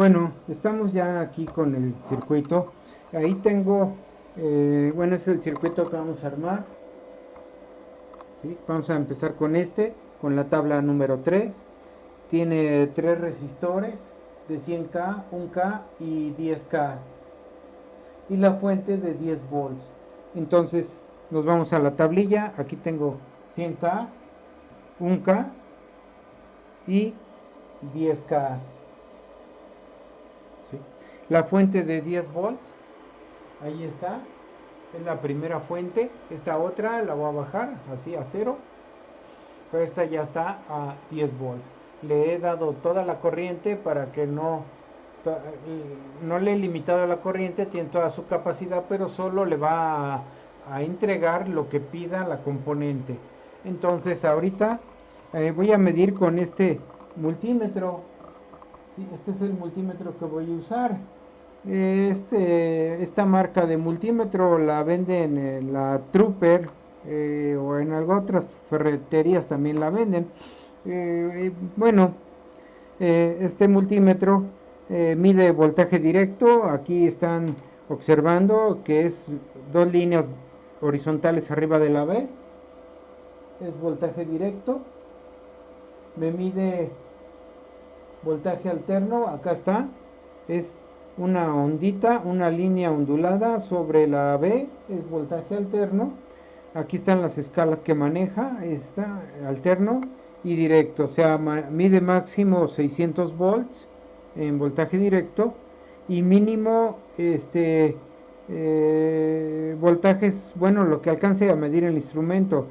Bueno, estamos ya aquí con el circuito. Ahí tengo, bueno, es el circuito que vamos a armar. ¿Sí? Vamos a empezar con la tabla número 3. Tiene tres resistores de 100K, 1K y 10K. Y la fuente de 10 volts. Entonces nos vamos a la tablilla. Aquí tengo 100K, 1K y 10K. ¿Sí? La fuente de 10 volts, ahí está. Es la primera fuente. Esta otra la voy a bajar así a cero, pero esta ya está a 10 volts. Le he dado toda la corriente para que no le he limitado la corriente, tiene toda su capacidad, pero solo le va a entregar lo que pida la componente. Entonces ahorita voy a medir con este multímetro. Sí, este es el multímetro que voy a usar. Esta marca de multímetro la venden en la Trooper, o en algunas otras ferreterías también la venden. Bueno, este multímetro mide voltaje directo. Aquí están observando que es dos líneas horizontales arriba de la B. Es voltaje directo. Me mide voltaje alterno. Acá está. Es una ondita, una línea ondulada sobre la B, es voltaje alterno. Aquí están las escalas que maneja, está alterno y directo, o sea, mide máximo 600 volts en voltaje directo y mínimo voltajes, bueno, lo que alcance a medir el instrumento,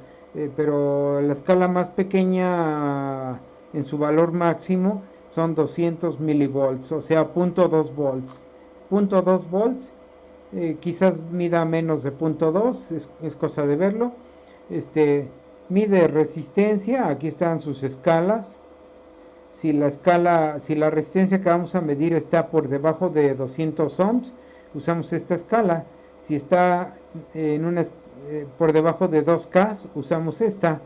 pero la escala más pequeña en su valor máximo son 200 milivolts, o sea, 0.2 volts. 0.2 volts, quizás mida menos de 0.2, es cosa de verlo. Mide resistencia, aquí están sus escalas. Si la resistencia que vamos a medir está por debajo de 200 ohms, usamos esta escala. Si está por debajo de 2K, usamos esta.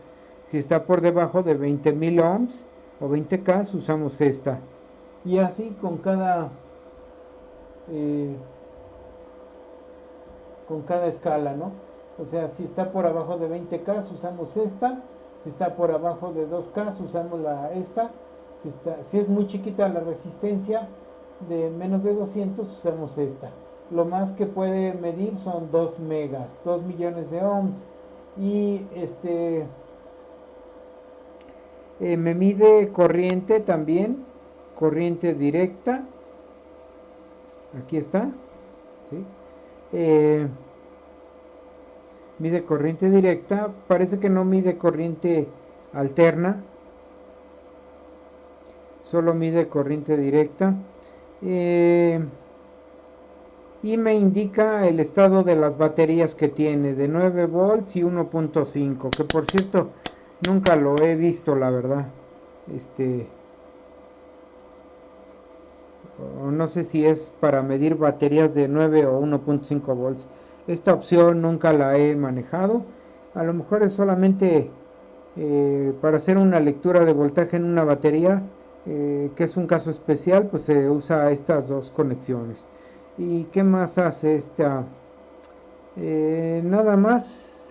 Si está por debajo de 20.000 ohms o 20K, usamos esta. Y así eh, con cada escala, ¿no? O sea, si está por abajo de 20K, usamos esta. Si está por abajo de 2K, usamos esta. Si es muy chiquita la resistencia, de menos de 200, usamos esta. Lo más que puede medir son 2 megas, 2 millones de ohms. Y me mide corriente también, corriente directa. Aquí está, ¿sí? Eh, Mide corriente directa, parece que no mide corriente alterna, solo mide corriente directa. Eh, y me indica el estado de las baterías que tiene, de 9 volts y 1.5, que por cierto nunca lo he visto, la verdad. O no sé si es para medir baterías de 9 o 1.5 volts. Esta opción nunca la he manejado. A lo mejor es solamente para hacer una lectura de voltaje en una batería, que es un caso especial, pues se usa estas dos conexiones. ¿Y qué más hace esta? Nada más.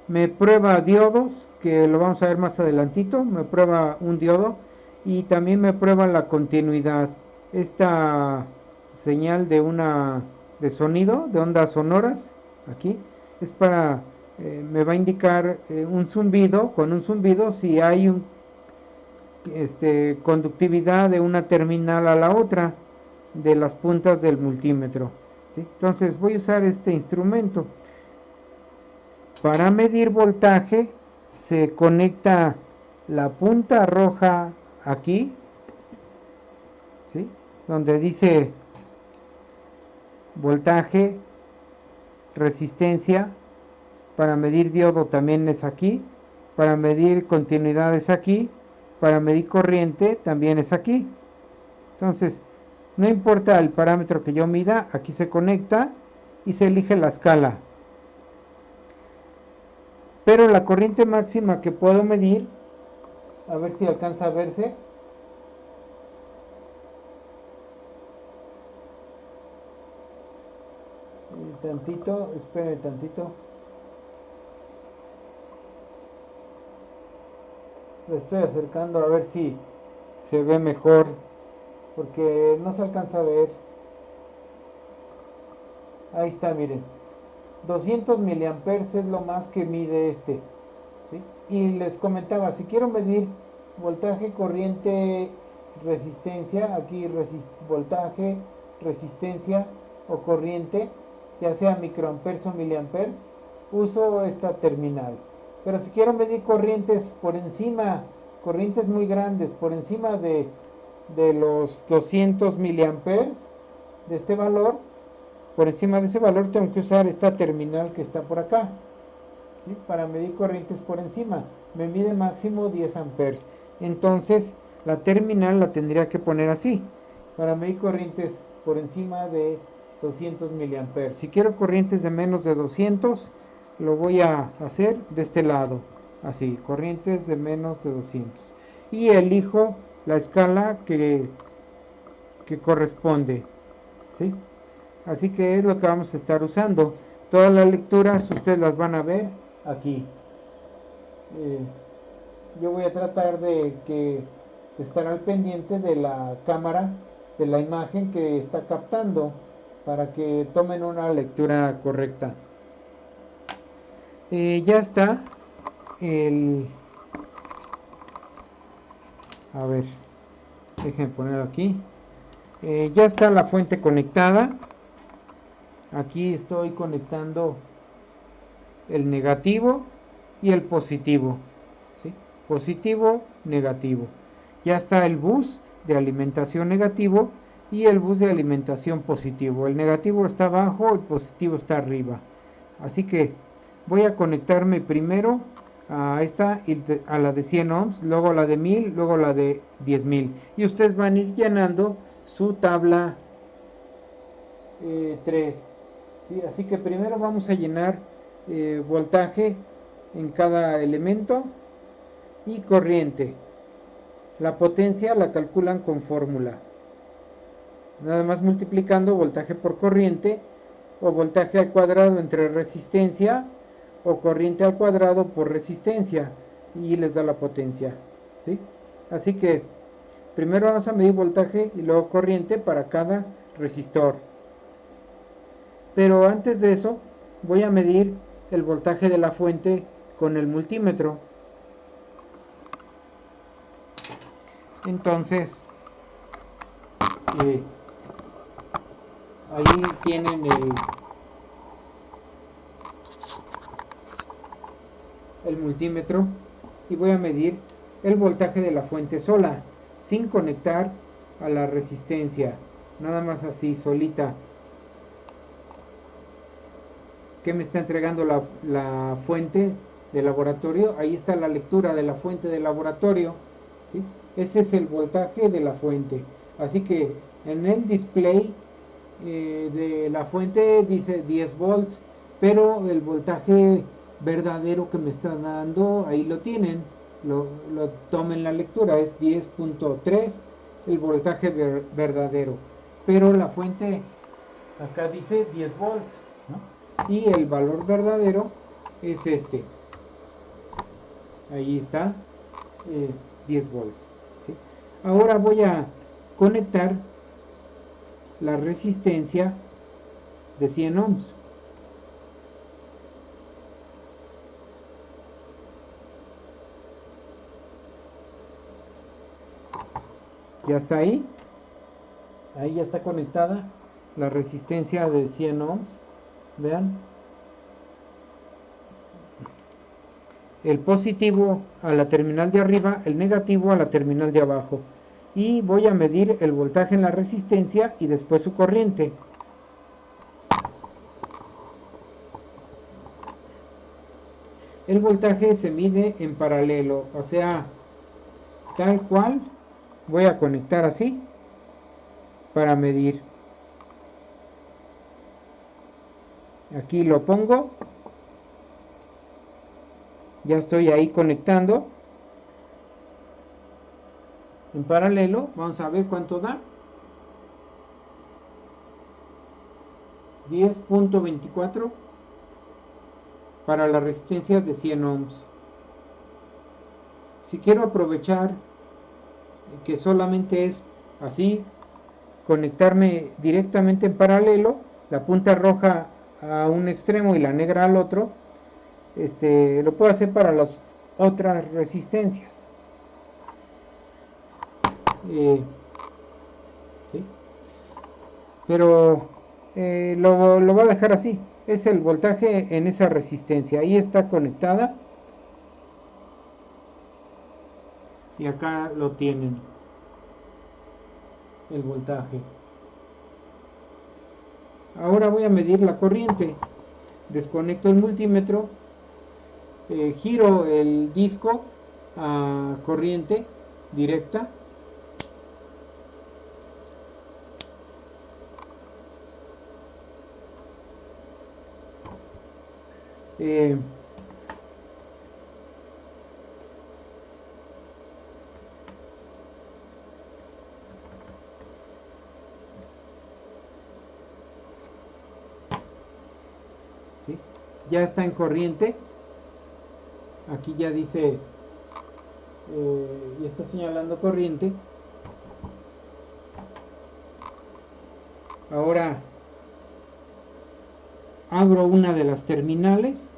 Me prueba diodos, que lo vamos a ver más adelantito. Me prueba un diodo y también me prueba la continuidad. Esta señal de sonido, de ondas sonoras, aquí, es para, me va a indicar un zumbido, con un zumbido si hay conductividad de una terminal a la otra de las puntas del multímetro. ¿Sí? Entonces voy a usar este instrumento. Para medir voltaje se conecta la punta roja aquí, ¿sí? Donde dice voltaje, resistencia. Para medir diodo también es aquí. Para medir continuidad es aquí. Para medir corriente también es aquí. Entonces, no importa el parámetro que yo mida, aquí se conecta y se elige la escala. Pero la corriente máxima que puedo medir, a ver si alcanza a verse, tantito, espere tantito. Lo estoy acercando a ver si se ve mejor, porque no se alcanza a ver. Ahí está, miren. 200 miliamperes es lo más que mide este. ¿Sí? Y les comentaba, si quiero medir voltaje, corriente, resistencia, aquí voltaje, resistencia o corriente, ya sea microamperes o miliamperes, uso esta terminal. Pero si quiero medir corrientes por encima, corrientes muy grandes, por encima de los 200 miliamperes, de este valor, por encima de ese valor tengo que usar esta terminal que está por acá. ¿Sí? Para medir corrientes por encima. Me mide máximo 10 amperes. Entonces, la terminal la tendría que poner así. Para medir corrientes por encima de 200 miliamperes. Si quiero corrientes de menos de 200, lo voy a hacer de este lado. Así, corrientes de menos de 200. Y elijo la escala que corresponde. ¿Sí? Así que es lo que vamos a estar usando. Todas las lecturas ustedes las van a ver aquí. Yo voy a tratar de estar al pendiente de la cámara, de la imagen que está captando, para que tomen una lectura correcta. Ya está el... A ver, dejen poner aquí. Ya está la fuente conectada. Aquí estoy conectando el negativo y el positivo. ¿Sí? Positivo, negativo. Ya está el bus de alimentación negativo y el bus de alimentación positivo. El negativo está abajo, el positivo está arriba. Así que voy a conectarme primero a esta, a la de 100 ohms, luego a la de 1000, luego a la de 10.000. Y ustedes van a ir llenando su tabla 3. ¿Sí? Así que primero vamos a llenar voltaje en cada elemento y corriente. La potencia la calculan con fórmula. Nada más multiplicando voltaje por corriente o voltaje al cuadrado entre resistencia o corriente al cuadrado por resistencia y les da la potencia. ¿Sí? Así que primero vamos a medir voltaje y luego corriente para cada resistor. Pero antes de eso voy a medir el voltaje de la fuente con el multímetro. Entonces, ahí tienen el multímetro y voy a medir el voltaje de la fuente sola, sin conectar a la resistencia, nada más así, solita. ¿Qué me está entregando la fuente de laboratorio? Ahí está la lectura de la fuente de laboratorio. ¿Sí? Ese es el voltaje de la fuente. Así que en el display de la fuente dice 10 volts, pero el voltaje verdadero que me está dando, ahí lo tienen, lo tomen la lectura, es 10.3 el voltaje verdadero, pero la fuente acá dice 10 volts, ¿no? Y el valor verdadero es este, ahí está, 10 volts. ¿Sí? Ahora voy a conectar la resistencia de 100 ohms. Ya está ahí. Ahí ya está conectada la resistencia de 100 ohms. Vean. El positivo a la terminal de arriba, el negativo a la terminal de abajo. Y voy a medir el voltaje en la resistencia y después su corriente. El voltaje se mide en paralelo, o sea, tal cual. Voy a conectar así para medir. Aquí lo pongo. Ya estoy ahí conectando. En paralelo, vamos a ver cuánto da. 10.24 para la resistencia de 100 ohms. Si quiero aprovechar que solamente es así, conectarme directamente en paralelo, la punta roja a un extremo y la negra al otro, lo puedo hacer para las otras resistencias. ¿Sí? Pero lo voy a dejar así. Es el voltaje en esa resistencia. Ahí está conectada. Y acá lo tienen. El voltaje. Ahora voy a medir la corriente. Desconecto el multímetro. Giro el disco a corriente directa. Eh, ¿sí? Ya está en corriente. Aquí ya dice, ya está señalando corriente. Ahora abro una de las terminales.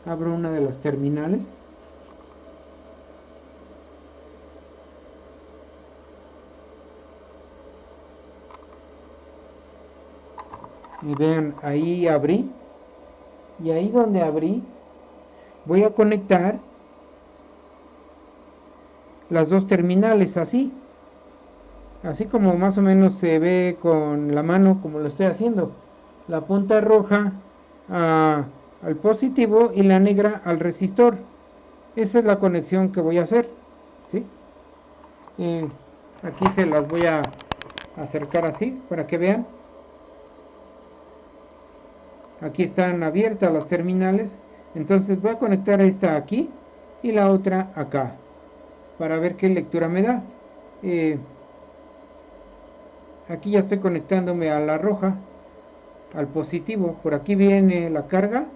Abro una de las terminales. Y vean, ahí abrí. Y ahí donde abrí, voy a conectar las dos terminales así. Así como más o menos se ve con la mano como lo estoy haciendo. La punta roja al positivo y la negra al resistor. Esa es la conexión que voy a hacer. ¿Sí? Aquí se las voy a acercar así para que vean. Aquí están abiertas las terminales. Entonces voy a conectar esta aquí y la otra acá para ver qué lectura me da. Aquí ya estoy conectándome a la roja, al positivo. Por aquí viene la carga,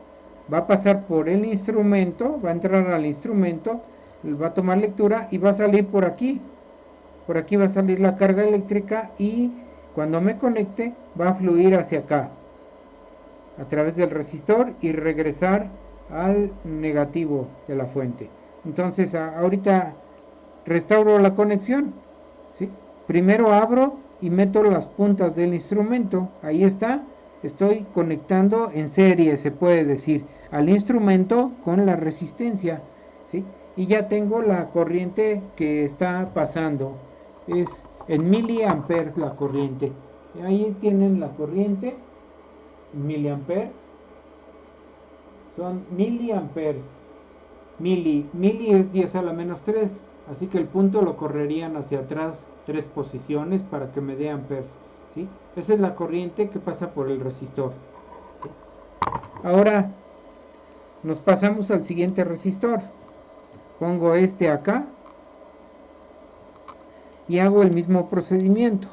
va a pasar por el instrumento, va a entrar al instrumento, va a tomar lectura y va a salir por aquí. Por aquí va a salir la carga eléctrica y cuando me conecte va a fluir hacia acá, a través del resistor y regresar al negativo de la fuente. Entonces ahorita restauro la conexión, ¿sí? Primero abro y meto las puntas del instrumento. Ahí está. Estoy conectando en serie, se puede decir, al instrumento con la resistencia, ¿sí? Y ya tengo la corriente que está pasando. Es en miliamperes la corriente. Y ahí tienen la corriente. Miliamperes. Son miliamperes. Mili es 10 a la menos 3. Así que el punto lo correrían hacia atrás 3 posiciones para que me dé amperes, ¿sí? Esa es la corriente que pasa por el resistor, ¿sí? Ahora nos pasamos al siguiente resistor. Pongo este acá y hago el mismo procedimiento.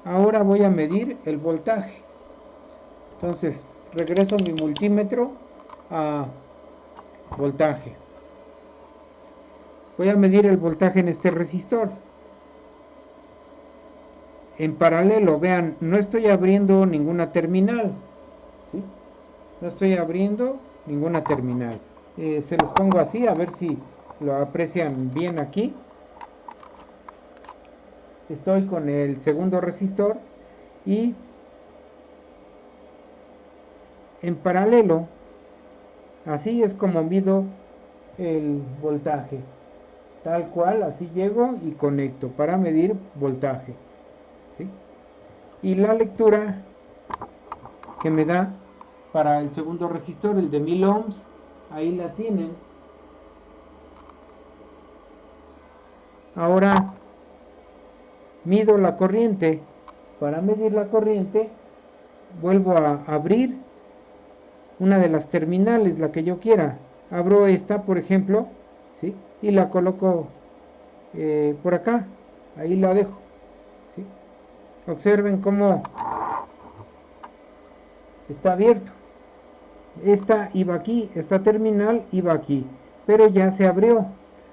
Ahora voy a medir el voltaje. Entonces regreso mi multímetro a voltaje. Voy a medir el voltaje en este resistor. En paralelo, vean, no estoy abriendo ninguna terminal, ¿sí? No estoy abriendo ninguna terminal. Se los pongo así, a ver si lo aprecian bien aquí. Estoy con el segundo resistor y en paralelo, así es como mido el voltaje. Tal cual, así llego y conecto para medir voltaje, ¿sí? Y la lectura que me da para el segundo resistor, el de 1000 ohms, ahí la tienen. Ahora mido la corriente. Para medir la corriente, vuelvo a abrir una de las terminales, la que yo quiera. Abro esta, por ejemplo, ¿sí? Y la coloco por acá. ahí la dejo, ¿sí? Observen cómo está abierto. Esta iba aquí, esta terminal iba aquí, pero ya se abrió.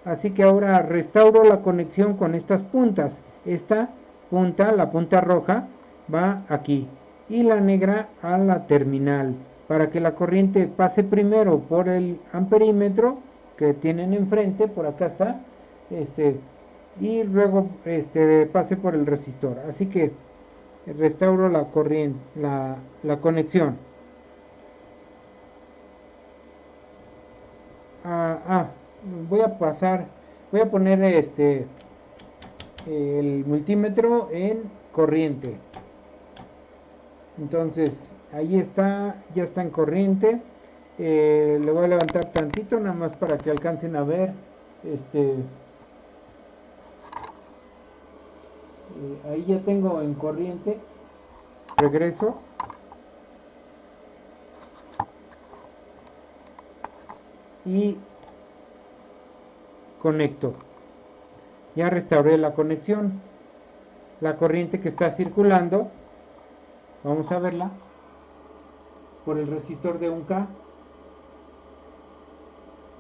Así que ahora restauro la conexión con estas puntas. Esta punta, la punta roja, va aquí y la negra a la terminal, para que la corriente pase primero por el amperímetro que tienen enfrente, por acá está, y luego pase por el resistor. Así que restauro la corriente, la conexión. Ah, ah, voy a pasar, voy a poner el multímetro en corriente. Entonces ahí está, ya está en corriente. Le voy a levantar tantito nada más para que alcancen a ver. Ahí ya tengo en corriente. Regreso y conecto. Ya restauré la conexión. La corriente que está circulando, vamos a verla, por el resistor de 1K,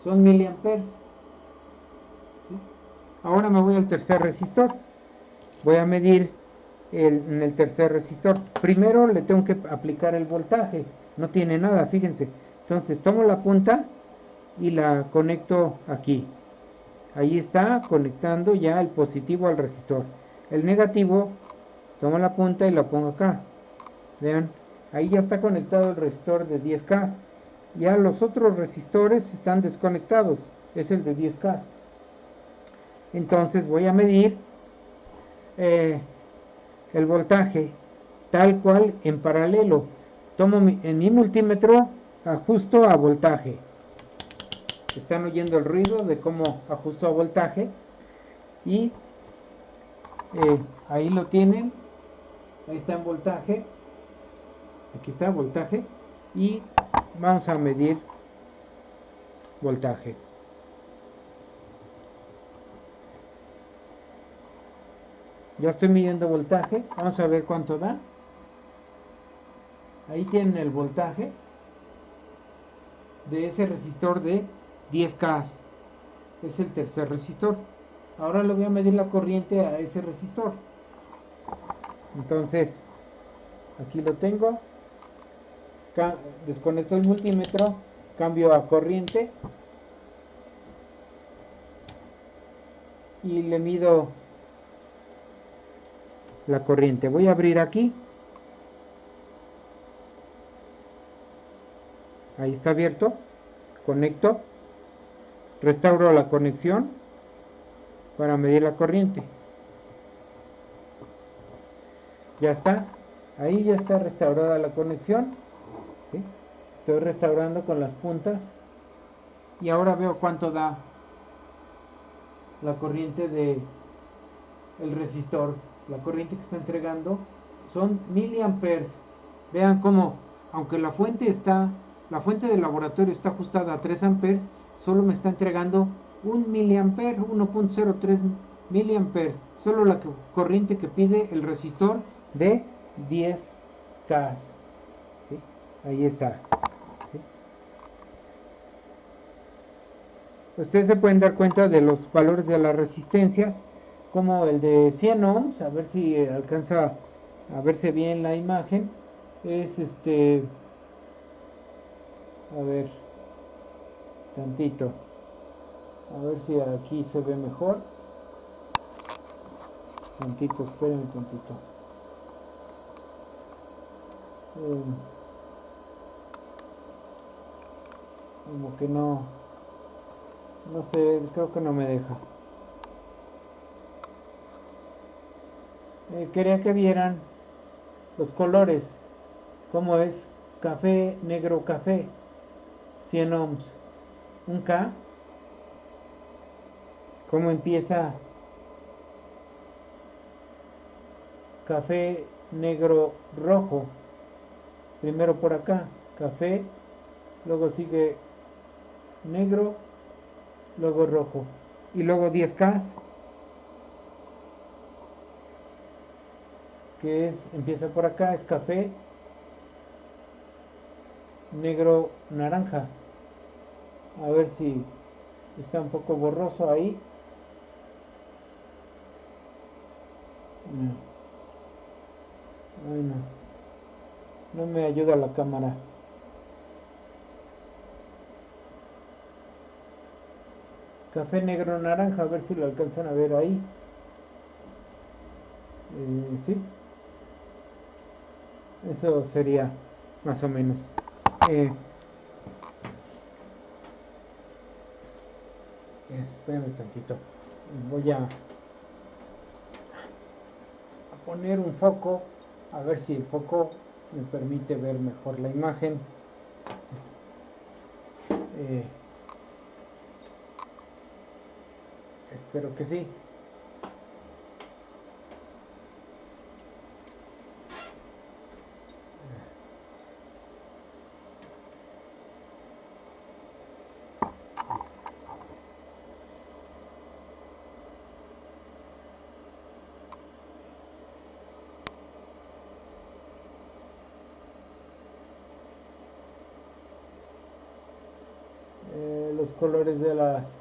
son miliamperes, ¿sí? Ahora me voy al tercer resistor. Voy a medir en el tercer resistor. Primero le tengo que aplicar el voltaje. No tiene nada, fíjense. Entonces tomo la punta y la conecto aquí. Ahí está conectando ya el positivo al resistor. El negativo, tomo la punta y la pongo acá. Vean, ahí ya está conectado el resistor de 10K. Ya los otros resistores están desconectados. Es el de 10K. Entonces voy a medir el voltaje tal cual en paralelo. Tomo en mi multímetro, ajusto a voltaje. Están oyendo el ruido de cómo ajusto a voltaje. Y ahí lo tienen. Ahí está en voltaje. Aquí está voltaje. Y vamos a medir voltaje. Ya estoy midiendo voltaje. Vamos a ver cuánto da. Ahí tienen el voltaje de ese resistor de 10K. Es el tercer resistor. Ahora le voy a medir la corriente a ese resistor. Entonces, aquí lo tengo. Desconecto el multímetro. Cambio a corriente. Y le mido la corriente. Voy a abrir aquí. Ahí está abierto. Conecto. Restauro la conexión para medir la corriente. Ya está. Ahí ya está restaurada la conexión. ¿Sí? Estoy restaurando con las puntas. Y ahora veo cuánto da la corriente de el resistor. La corriente que está entregando son miliamperes. Vean cómo, aunque la fuente del laboratorio está ajustada a 3 amperes, solo me está entregando 1 miliamper, 1.03 miliamperes. Solo la corriente que pide el resistor de 10K. ¿Sí? Ahí está. ¿Sí? Ustedes se pueden dar cuenta de los valores de las resistencias, como el de 100 ohms, a ver si alcanza a verse bien la imagen. Es a ver, tantito, a ver si aquí se ve mejor. Tantito, espérenme tantito. Como que no sé, creo que no me deja. Quería que vieran los colores, como es café, negro, café, 100 ohms, 1K, cómo empieza café, negro, rojo, primero por acá, café, luego sigue negro, luego rojo, y luego 10K, que empieza por acá, es café, negro, naranja. A ver si está un poco borroso ahí. No, ay, no me ayuda la cámara. Café, negro, naranja, a ver si lo alcanzan a ver ahí. Sí, eso sería más o menos. Eh, Espérame tantito. Voy a poner un foco, a ver si el foco me permite ver mejor la imagen. Eh, Espero que sí. Los colores de las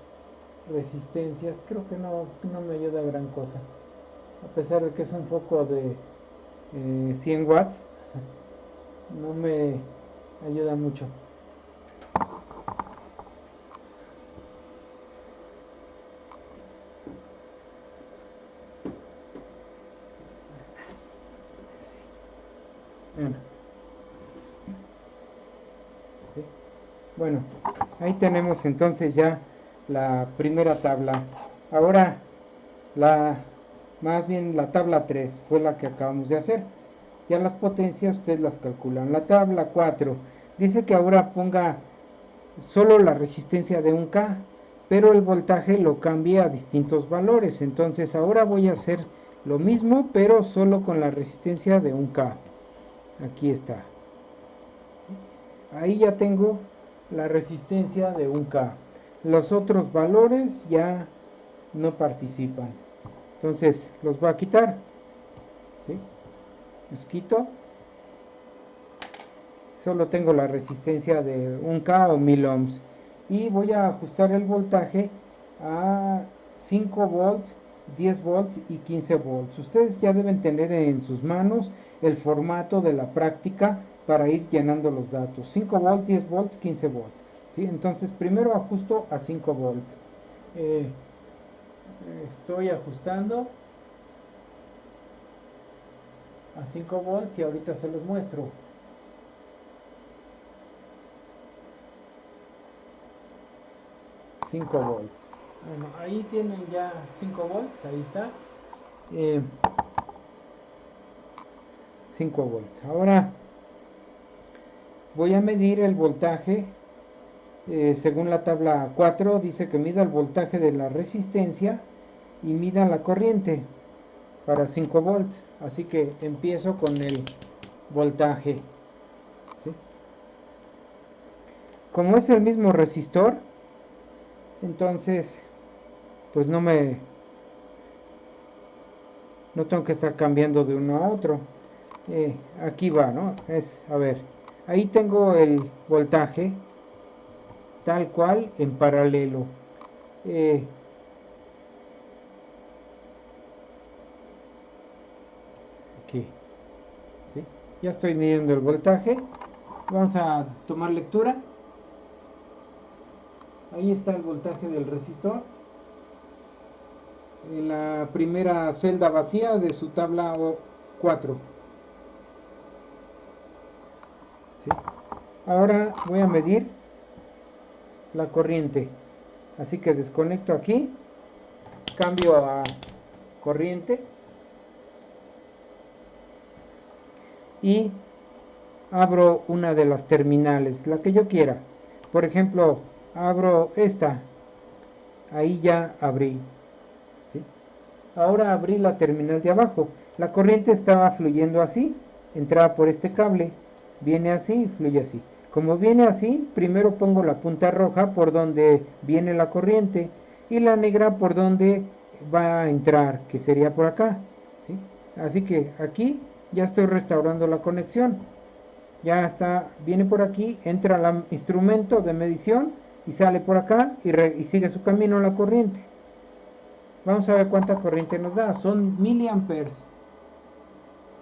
resistencias creo que no me ayuda a gran cosa, a pesar de que es un foco de 100 watts, no me ayuda mucho. Bueno, ¿sí? Bueno, ahí tenemos entonces ya la primera tabla. Ahora la más bien la tabla 3 fue la que acabamos de hacer. Ya las potencias ustedes las calculan. La tabla 4 dice que ahora ponga solo la resistencia de 1K, pero el voltaje lo cambia a distintos valores. Entonces ahora voy a hacer lo mismo, pero solo con la resistencia de 1K. Aquí está. Ahí ya tengo la resistencia de 1K. Los otros valores ya no participan. Entonces los voy a quitar. ¿Sí? Los quito. Solo tengo la resistencia de 1K o 1000 ohms. Y voy a ajustar el voltaje a 5 volts, 10 volts y 15 volts. Ustedes ya deben tener en sus manos el formato de la práctica para ir llenando los datos. 5 volts, 10 volts, 15 volts. ¿Sí? Entonces primero ajusto a 5 volts. Estoy ajustando a 5 volts y ahorita se los muestro. 5 volts. Bueno, ahí tienen ya 5 volts, ahí está. 5 volts. Ahora voy a medir el voltaje. Según la tabla 4 dice que mida el voltaje de la resistencia y mida la corriente para 5 volts. Así que empiezo con el voltaje. ¿Sí? Como es el mismo resistor, entonces pues no tengo que estar cambiando de uno a otro. Aquí va, ¿no? A ver, ahí tengo el voltaje tal cual en paralelo. Aquí, ¿sí? Ya estoy midiendo el voltaje. Vamos a tomar lectura. Ahí está el voltaje del resistor en la primera celda vacía de su tabla 4. ¿Sí? Ahora voy a medir la corriente. Así que desconecto aquí, cambio a corriente y abro una de las terminales, la que yo quiera. Por ejemplo, abro esta. Ahí ya abrí. ¿Sí? Ahora abrí la terminal de abajo. La corriente estaba fluyendo así, entraba por este cable, viene así, fluye así. Como viene así, primero pongo la punta roja por donde viene la corriente y la negra por donde va a entrar, que sería por acá. ¿Sí? Así que aquí ya estoy restaurando la conexión. Ya está, viene por aquí, entra al instrumento de medición y sale por acá y sigue su camino la corriente. Vamos a ver cuánta corriente nos da, son miliamperes.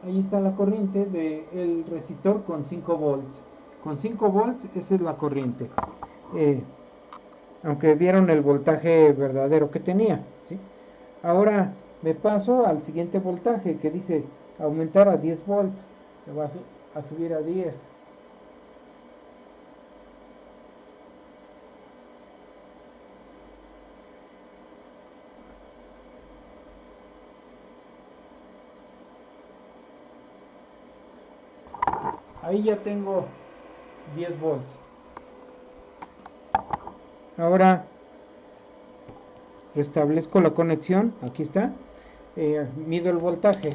Ahí está la corriente del resistor con 5 volts. Con 5 volts esa es la corriente. Eh, Aunque vieron el voltaje verdadero que tenía, ¿sí? Ahora me paso al siguiente voltaje que dice aumentar a 10 volts. Le va a subir a 10. Ahí ya tengo 10 volts. Ahora restablezco la conexión. Aquí está. Mido el voltaje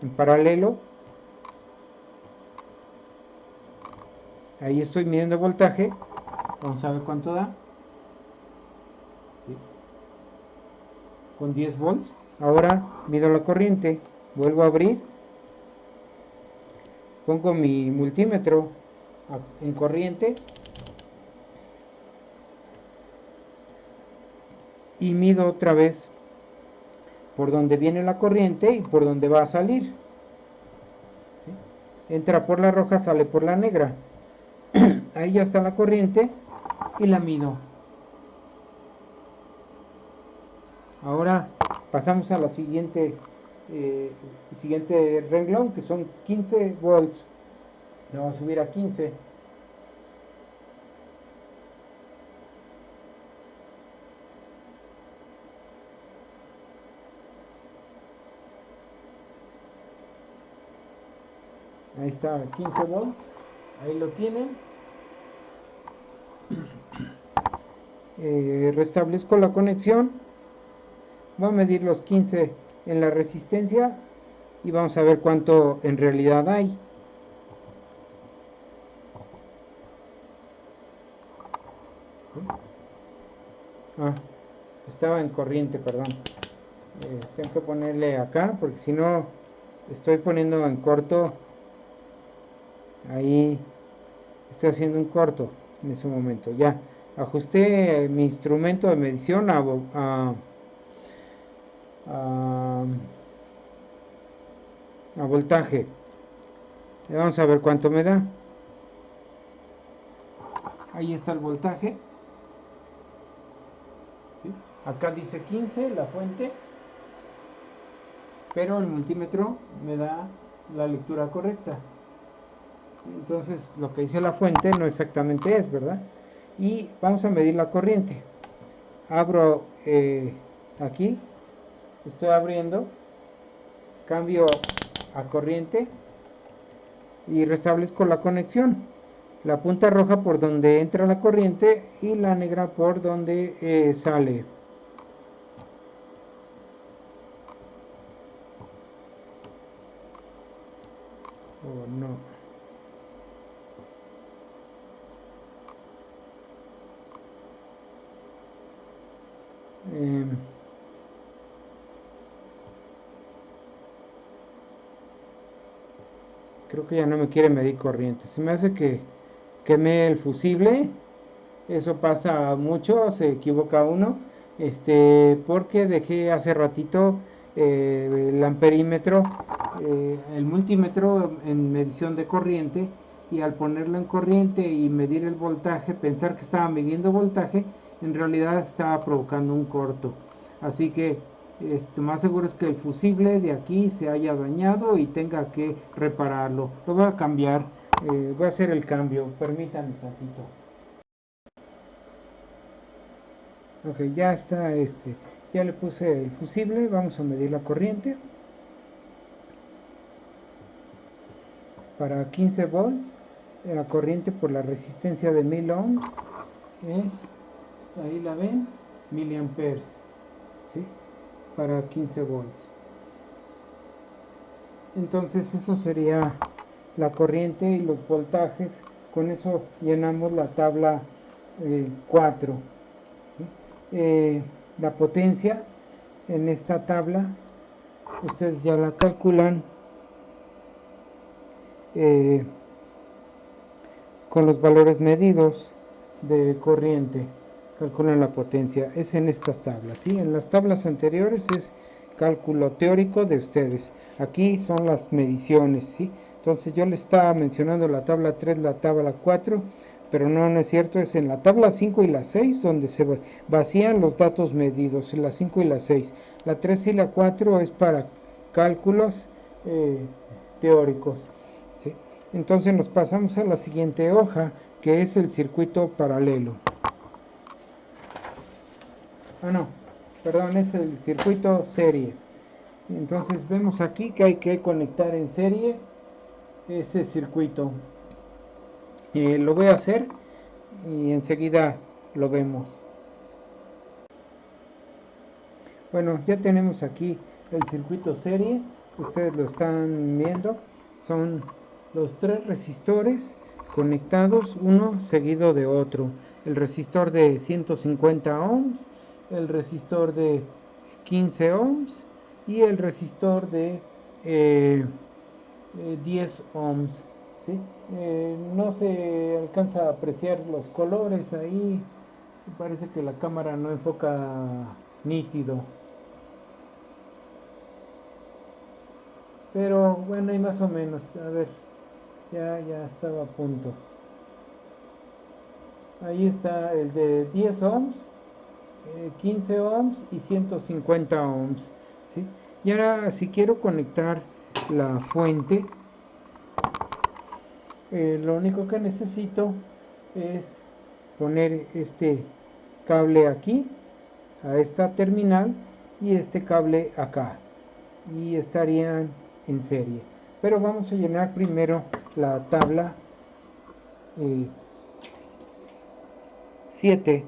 en paralelo. Ahí estoy midiendo el voltaje. Vamos a ver cuánto da. ¿Sí? Con 10 volts. Ahora mido la corriente. Vuelvo a abrir. Pongo mi multímetro en corriente. Y mido otra vez por donde viene la corriente y por donde va a salir. ¿Sí? Entra por la roja, sale por la negra. Ahí ya está la corriente y la mido. Ahora pasamos a la siguiente renglón, que son 15 volts. Le vamos a subir a 15. Ahí está, 15 volts. Ahí lo tienen. Restablezco la conexión. Voy a medir los 15 en la resistencia y vamos a ver cuánto en realidad hay. ¿Sí? Estaba en corriente, perdón. Tengo que ponerle acá porque si no estoy poniendo en corto. Ahí estoy haciendo un corto en ese momento. Ya ajusté mi instrumento de medición a, a voltaje. Vamos a ver cuánto me da. Ahí está el voltaje. ¿Sí? Acá dice 15 la fuente, pero el multímetro me da la lectura correcta. Entonces lo que dice la fuente no exactamente es, ¿verdad? Y vamos a medir la corriente. Abro aquí, estoy abriendo, cambio a corriente y restablezco la conexión. La punta roja por donde entra la corriente y la negra por donde sale. Oh, no. Creo que ya no me quiere medir corriente. Se me hace que quemé el fusible. Eso pasa mucho, se equivoca uno. Porque dejé hace ratito el amperímetro, el multímetro en medición de corriente, y al ponerlo en corriente y medir el voltaje, pensar que estaba midiendo voltaje, en realidad estaba provocando un corto. Así que más seguro es que el fusible de aquí se haya dañado y tenga que repararlo. Lo voy a cambiar, voy a hacer el cambio, permítanme tantito. Ok, ya está, ya le puse el fusible, vamos a medir la corriente. Para 15 volts, la corriente por la resistencia de 1000 ohms es, ahí la ven, miliamperes, ¿sí? Para 15 volts. Entonces eso sería la corriente y los voltajes. Con eso llenamos la tabla 4. ¿Sí? La potencia en esta tabla ustedes ya la calculan eh, con los valores medidos de corriente, calculan la potencia. Es en estas tablas, ¿sí? En las tablas anteriores es cálculo teórico de ustedes. Aquí son las mediciones, ¿sí? Entonces yo les estaba mencionando la tabla 3, la tabla 4, pero no, no es cierto, es en la tabla 5 y la 6 donde se vacían los datos medidos, la 5 y la 6. La 3 y la 4 es para cálculos teóricos, ¿sí? Entonces nos pasamos a la siguiente hoja, que es el circuito paralelo. No, perdón, es el circuito serie. Entonces vemos aquí que hay que conectar en serie ese circuito. Lo voy a hacer y enseguida lo vemos. Bueno, ya tenemos aquí el circuito serie, ustedes lo están viendo, son los tres resistores conectados uno seguido de otro, el resistor de 150 ohms, el resistor de 15 ohms y el resistor de 10 ohms, ¿sí? No se alcanza a apreciar los colores ahí, parece que la cámara no enfoca nítido. Pero bueno, hay más o menos. A ver, ya estaba a punto. Ahí está el de 10 ohms, 15 ohms y 150 ohms, ¿sí? Y ahora si quiero conectar la fuente, lo único que necesito es poner este cable aquí, a esta terminal, y este cable acá. Y estarían en serie. Pero vamos a llenar primero la tabla 7,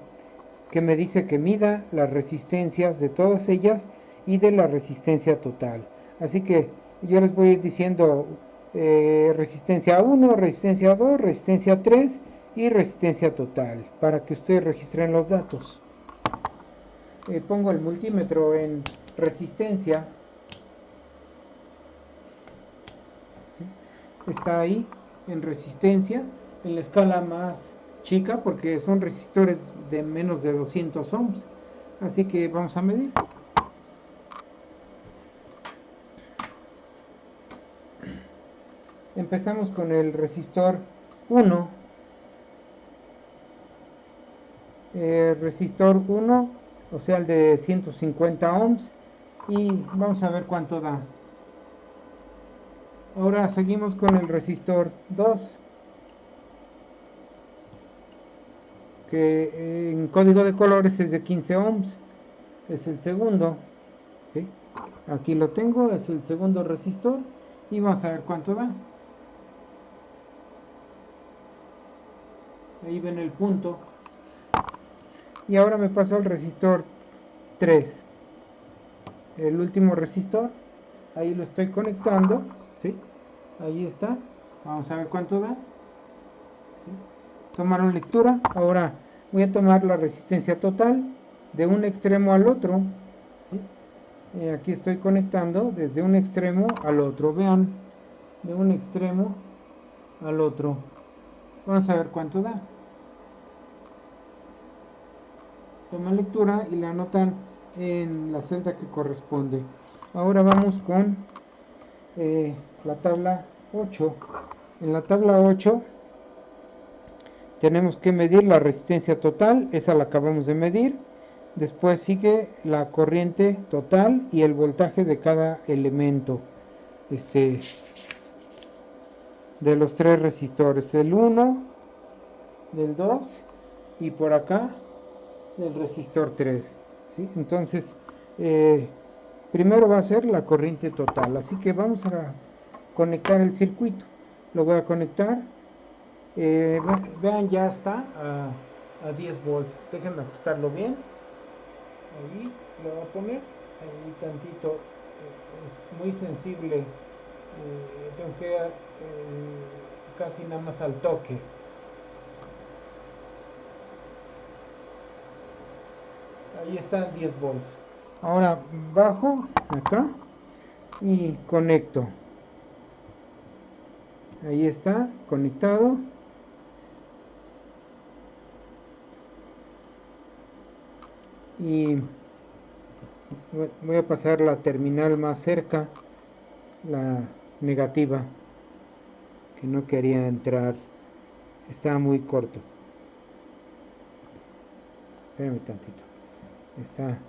que me dice que mida las resistencias de todas ellas y de la resistencia total. Así que yo les voy a ir diciendo resistencia 1, resistencia 2, resistencia 3 y resistencia total, para que ustedes registren los datos. Pongo el multímetro en resistencia, ¿sí? Está ahí en resistencia, en la escala más chica, porque son resistores de menos de 200 ohms. Así que vamos a medir. Empezamos con el resistor 1. Resistor 1, o sea el de 150 ohms. Y vamos a ver cuánto da. Ahora seguimos con el resistor 2, que en código de colores es de 15 ohms. Es el segundo, ¿sí? Aquí lo tengo, es el segundo resistor. Y vamos a ver cuánto da. Ahí ven el punto. Y ahora me paso al resistor 3, el último resistor. Ahí lo estoy conectando, ¿sí? Ahí está. Vamos a ver cuánto da, ¿sí? Tomaron lectura. Ahora voy a tomar la resistencia total de un extremo al otro, ¿sí? Aquí estoy conectando desde un extremo al otro. Vean, de un extremo al otro. Vamos a ver cuánto da. Toman lectura y la anotan en la celda que corresponde. Ahora vamos con la tabla 8. En la tabla 8 tenemos que medir la resistencia total, esa la acabamos de medir. Después sigue la corriente total y el voltaje de cada elemento de los tres resistores, el 1, del 2 y por acá del resistor 3, ¿sí? Entonces primero va a ser la corriente total, así que vamos a conectar el circuito. Lo voy a conectar. Vean, ya está a 10 volts. Déjenme ajustarlo bien. Ahí lo voy a poner. Ahí tantito. Es muy sensible. Tengo que casi nada más al toque. Ahí está 10 volts. Ahora bajo acá y conecto. Ahí está, conectado. Y voy a pasar la terminal más cerca, la negativa, que no quería entrar, está muy corto. Espérame tantito. Está.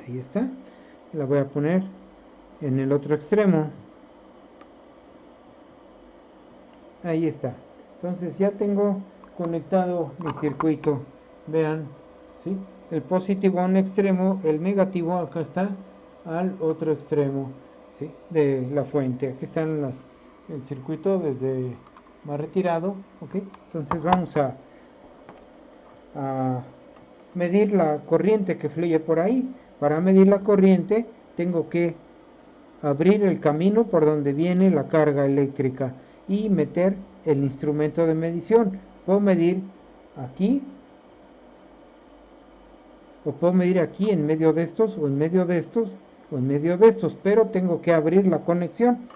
Ahí está. La voy a poner en el otro extremo. Ahí está. Entonces ya tengo conectado mi circuito. Vean, ¿sí? El positivo a un extremo, el negativo acá está al otro extremo, ¿sí? De la fuente. Aquí están el circuito desde más retirado, ¿ok? Entonces vamos a medir la corriente que fluye por ahí. Para medir la corriente tengo que abrir el camino por donde viene la carga eléctrica y meter el instrumento de medición. Puedo medir aquí o puedo medir aquí en medio de estos o en medio de estos o en medio de estos, pero tengo que abrir la conexión.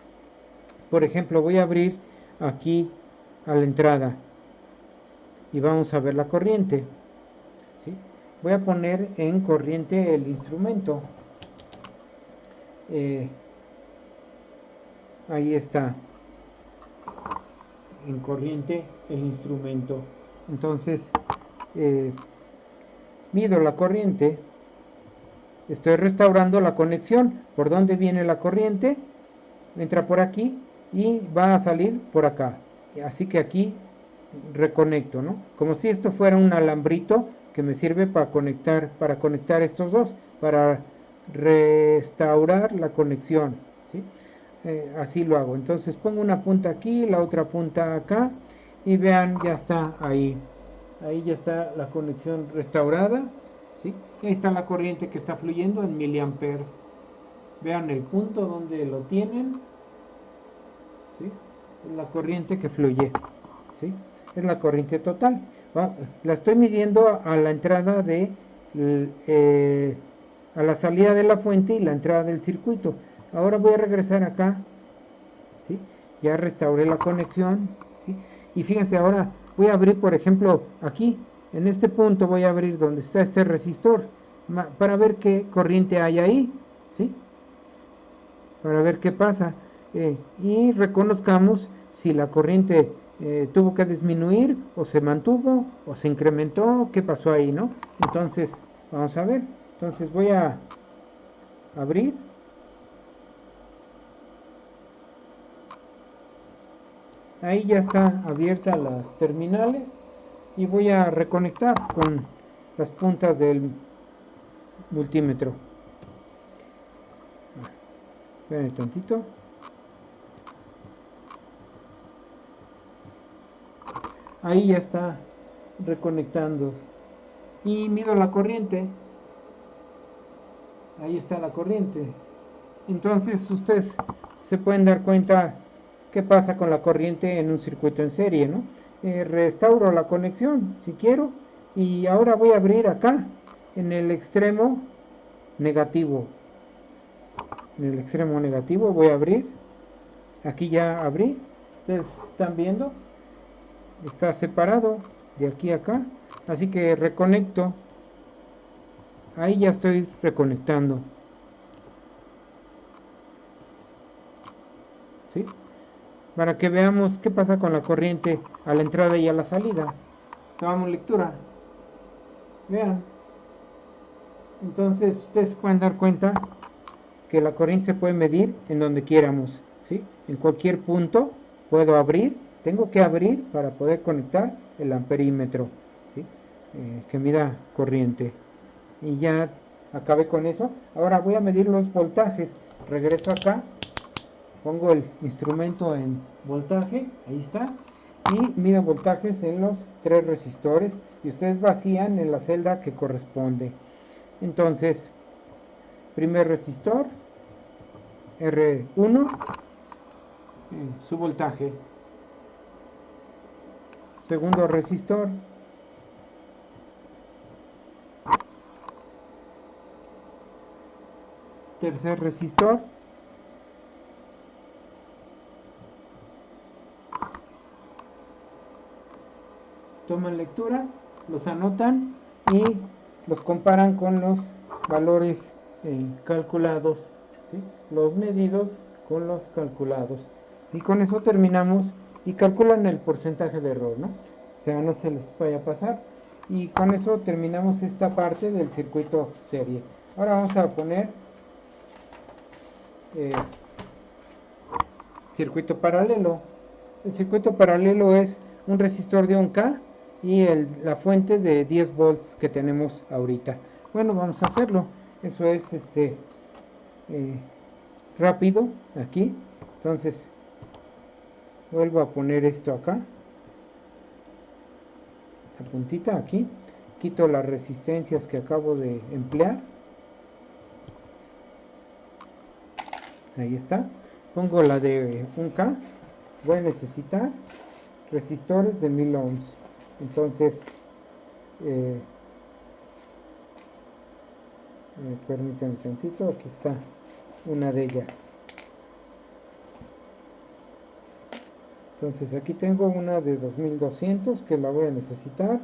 Por ejemplo, voy a abrir aquí a la entrada y vamos a ver la corriente, ¿sí? Voy a poner en corriente el instrumento. Ahí está, en corriente el instrumento. Entonces mido la corriente, estoy restaurando la conexión. ¿Por dónde viene la corriente? Entra por aquí y va a salir por acá. Así que aquí reconecto, ¿no? Como si esto fuera un alambrito que me sirve para conectar estos dos, para restaurar la conexión, ¿sí? Así lo hago. Entonces pongo una punta aquí, la otra punta acá y vean, ya está ahí. Ahí ya está la conexión restaurada, ¿sí? Ahí está la corriente que está fluyendo en miliamperes. Vean el punto donde lo tienen, ¿sí? La corriente que fluye, ¿sí? Es la corriente total. La estoy midiendo a la entrada a la salida de la fuente y la entrada del circuito. Ahora voy a regresar acá, ¿sí? Ya restauré la conexión, ¿sí? Y fíjense, ahora voy a abrir, por ejemplo, aquí, en este punto voy a abrir donde está este resistor, para ver qué corriente hay ahí, ¿sí? Para ver qué pasa. Y reconozcamos si la corriente tuvo que disminuir o se mantuvo o se incrementó, qué pasó ahí, ¿no? Entonces, vamos a ver. Entonces voy a abrir. Ahí ya está abierta las terminales y voy a reconectar con las puntas del multímetro. Esperen tantito. Ahí ya está reconectando y mido la corriente. Ahí está la corriente. Entonces ustedes se pueden dar cuenta qué pasa con la corriente en un circuito en serie, ¿no? Restauro la conexión si quiero y ahora voy a abrir acá en el extremo negativo. En el extremo negativo voy a abrir. Aquí ya abrí. Ustedes están viendo. Está separado de aquí a acá. Así que reconecto. Ahí ya estoy reconectando. ¿Sí? Para que veamos qué pasa con la corriente a la entrada y a la salida. Tomamos lectura. Vean. Entonces ustedes pueden dar cuenta que la corriente se puede medir en donde quieramos, ¿sí? En cualquier punto puedo abrir, tengo que abrir para poder conectar el amperímetro, ¿sí? Que mida corriente. Y ya acabé con eso. Ahora voy a medir los voltajes. Regreso acá, pongo el instrumento en voltaje, ahí está, y mido voltajes en los tres resistores y ustedes vacían en la celda que corresponde. Entonces, primer resistor, R1, su voltaje. Segundo resistor, tercer resistor. Toman lectura, los anotan y los comparan con los valores calculados, ¿sí? Los medidos con los calculados. Y con eso terminamos y calculan el porcentaje de error, ¿no? O sea, no se les vaya a pasar. Y con eso terminamos esta parte del circuito serie. Ahora vamos a poner circuito paralelo. El circuito paralelo es un resistor de 1K y la fuente de 10 volts que tenemos ahorita. Bueno, vamos a hacerlo. Eso es rápido aquí. Entonces vuelvo a poner esto acá, esta puntita aquí, quito las resistencias que acabo de emplear, ahí está, pongo la de 1K, voy a necesitar resistores de 1000 ohms. Entonces permítanme tantito, aquí está una de ellas. Entonces aquí tengo una de 2200 que la voy a necesitar,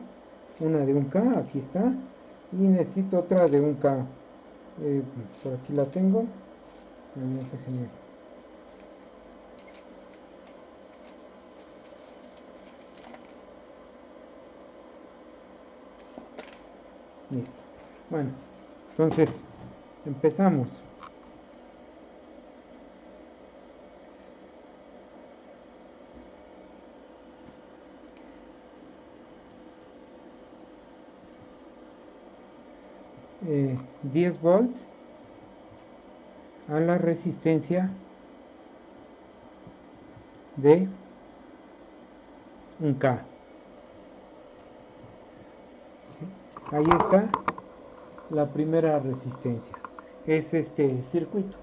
una de 1K, aquí está, y necesito otra de 1K. Por aquí la tengo, genial. Listo. Bueno, entonces empezamos. 10 volts a la resistencia de 1K. ¿Sí? Ahí está la primera resistencia. Es este circuito.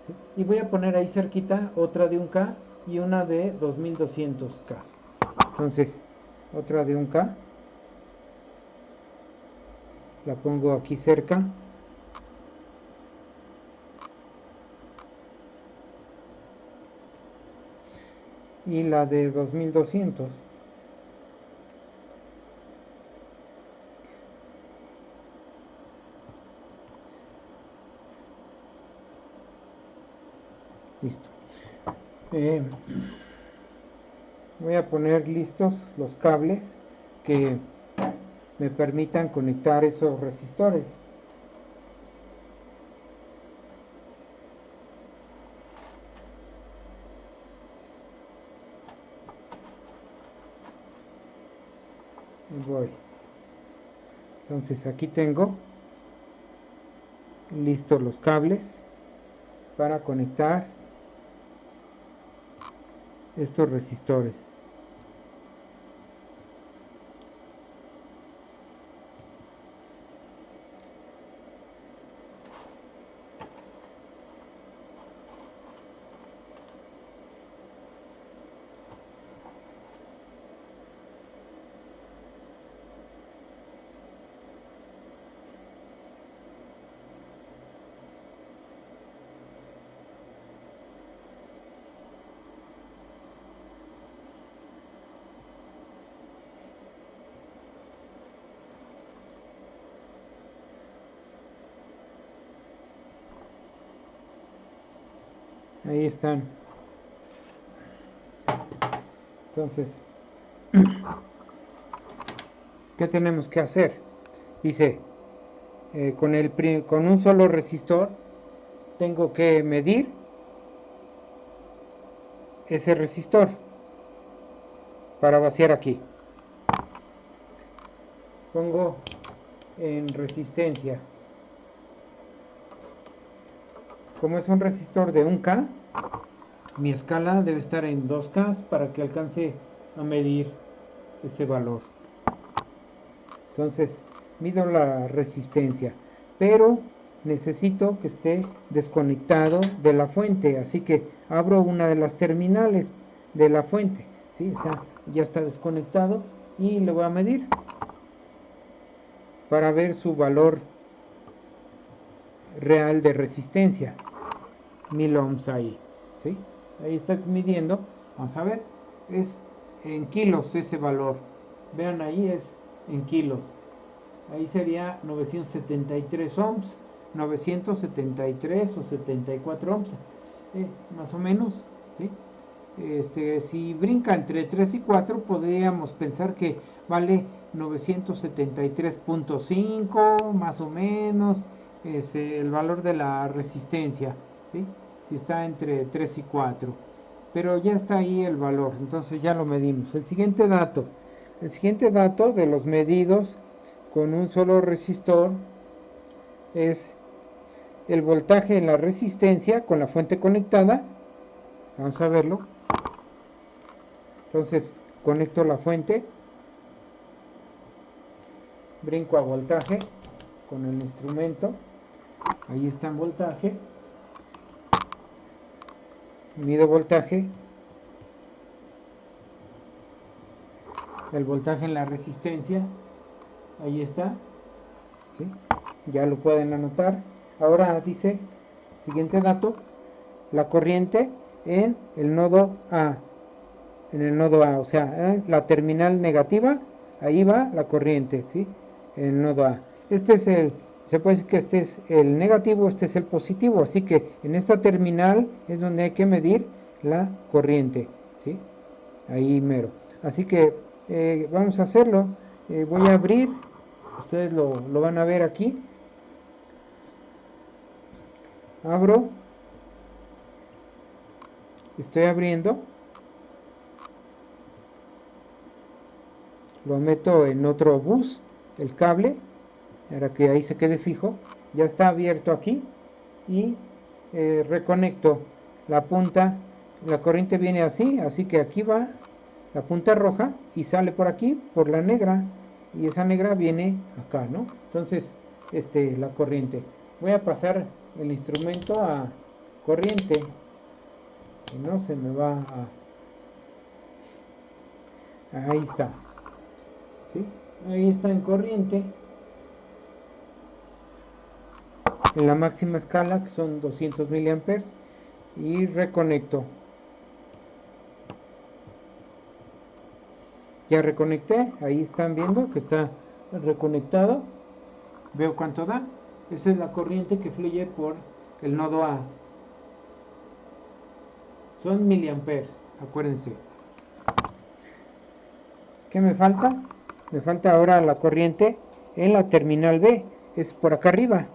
¿Sí? Y voy a poner ahí cerquita otra de 1K y una de 2200K. Entonces, otra de 1K. La pongo aquí cerca. Y la de 2200. Listo. Voy a poner listos los cables que me permitan conectar esos resistores. Voy. Entonces aquí tengo listos los cables para conectar estos resistores. Ahí están. Entonces, ¿qué tenemos que hacer? Dice, con un solo resistor tengo que medir ese resistor para vaciar aquí. Pongo en resistencia. Como es un resistor de 1K, mi escala debe estar en 2K para que alcance a medir ese valor. Entonces, mido la resistencia, pero necesito que esté desconectado de la fuente, así que abro una de las terminales de la fuente, ¿sí? O sea, ya está desconectado y le voy a medir para ver su valor real de resistencia, 1000 ohms ahí, ¿sí? Ahí está midiendo, vamos a ver, es en kilos ese valor, vean ahí es en kilos, ahí sería 973 ohms, 973 o 74 ohms, más o menos, ¿sí? Si brinca entre 3 y 4 podríamos pensar que vale 973.5 más o menos, es el valor de la resistencia, ¿sí? Si está entre 3 y 4, pero ya está ahí el valor, entonces ya lo medimos. El siguiente dato de los medidos con un solo resistor es el voltaje en la resistencia con la fuente conectada. Vamos a verlo. Entonces conecto la fuente, brinco a voltaje con el instrumento, ahí está en voltaje, mido voltaje, el voltaje en la resistencia, ahí está, ¿sí? Ya lo pueden anotar. Ahora dice, siguiente dato, la corriente en el nodo A, o sea, la terminal negativa, ahí va la corriente, ¿sí? En el nodo A. Se puede decir que este es el negativo, este es el positivo, así que en esta terminal es donde hay que medir la corriente, ¿sí? Ahí mero. Así que vamos a hacerlo. Voy a abrir, ustedes lo van a ver aquí. Abro, estoy abriendo, lo meto en otro bus, el cable, para que ahí se quede fijo. Ya está abierto aquí y reconecto la punta. La corriente viene así que aquí va la punta roja y sale por aquí, por la negra, y esa negra viene acá, ¿no? Entonces, la corriente. Voy a pasar el instrumento a corriente, que no se me va ahí está, ¿sí? Ahí está en corriente, en la máxima escala, que son 200 miliamperes, y reconecto. Ya reconecté, ahí están viendo que está reconectado. Veo cuánto da. Esa es la corriente que fluye por el nodo A. Son miliamperes, acuérdense. ¿Qué me falta? Me falta ahora la corriente en la terminal B. Es por acá arriba,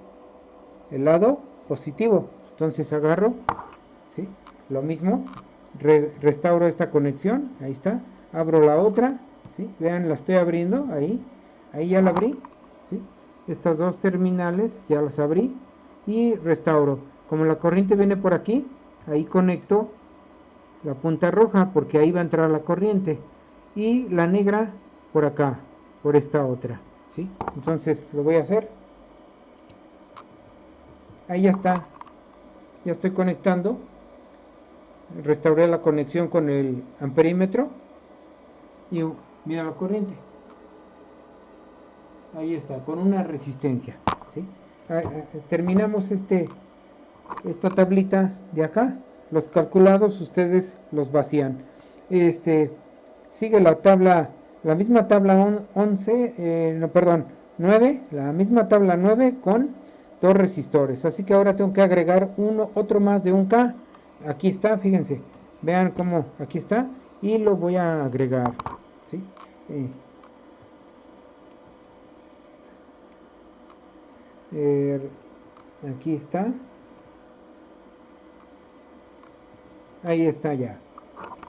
el lado positivo. Entonces agarro, ¿sí? Lo mismo, restauro esta conexión, ahí está. Abro la otra, ¿sí? Vean, la estoy abriendo, ahí ya la abrí, ¿sí? Estas dos terminales ya las abrí y restauro. Como la corriente viene por aquí, ahí conecto la punta roja porque ahí va a entrar la corriente y la negra por acá, por esta otra, ¿sí? Entonces lo voy a hacer. Ahí ya está, ya estoy conectando. Restauré la conexión con el amperímetro y mira la corriente. Ahí está, con una resistencia, ¿sí? Terminamos esta tablita de acá. Los calculados ustedes los vacían. Sigue la tabla, la misma tabla 11, no, perdón, 9, la misma tabla 9 con dos resistores. Así que ahora tengo que agregar otro más de 1K. Aquí está, fíjense, vean cómo aquí está y lo voy a agregar, ¿sí? Aquí está, ahí está ya.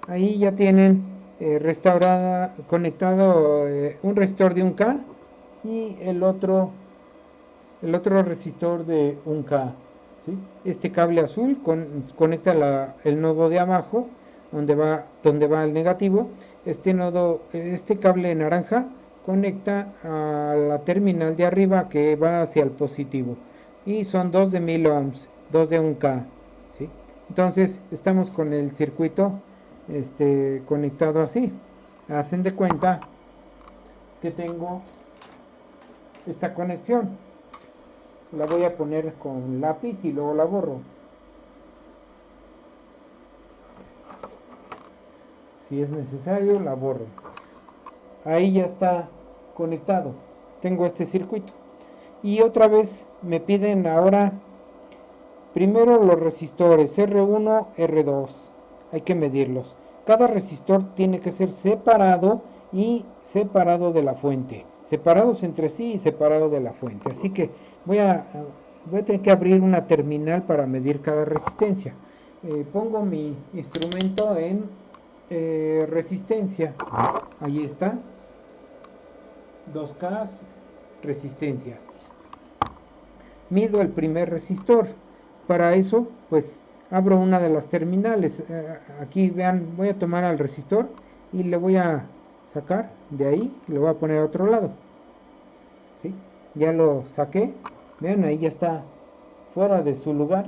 Ahí ya tienen restaurada, conectado un resistor de 1K y el otro resistor de 1K, ¿sí? Este cable azul conecta el nodo de abajo donde va el negativo. Este cable naranja conecta a la terminal de arriba que va hacia el positivo y son 2 de 1000 ohms, 2 de 1K, ¿sí? Entonces estamos con el circuito conectado así. Hacen de cuenta que tengo esta conexión. la voy a poner con lápiz y luego la borro. Si es necesario, la borro. Ahí ya está conectado. Tengo este circuito. Y otra vez me piden ahora primero los resistores R1, R2. Hay que medirlos. Cada resistor tiene que ser separado y separado de la fuente. Separados entre sí y separado de la fuente. Así que voy a tener que abrir una terminal para medir cada resistencia. Pongo mi instrumento en resistencia. Ahí está. 2K resistencia. Mido el primer resistor. Para eso, pues abro una de las terminales. Aquí vean, voy a tomar al resistor y le voy a sacar de ahí y lo voy a poner a otro lado. ¿Sí? Ya lo saqué. Vean, ahí ya está fuera de su lugar.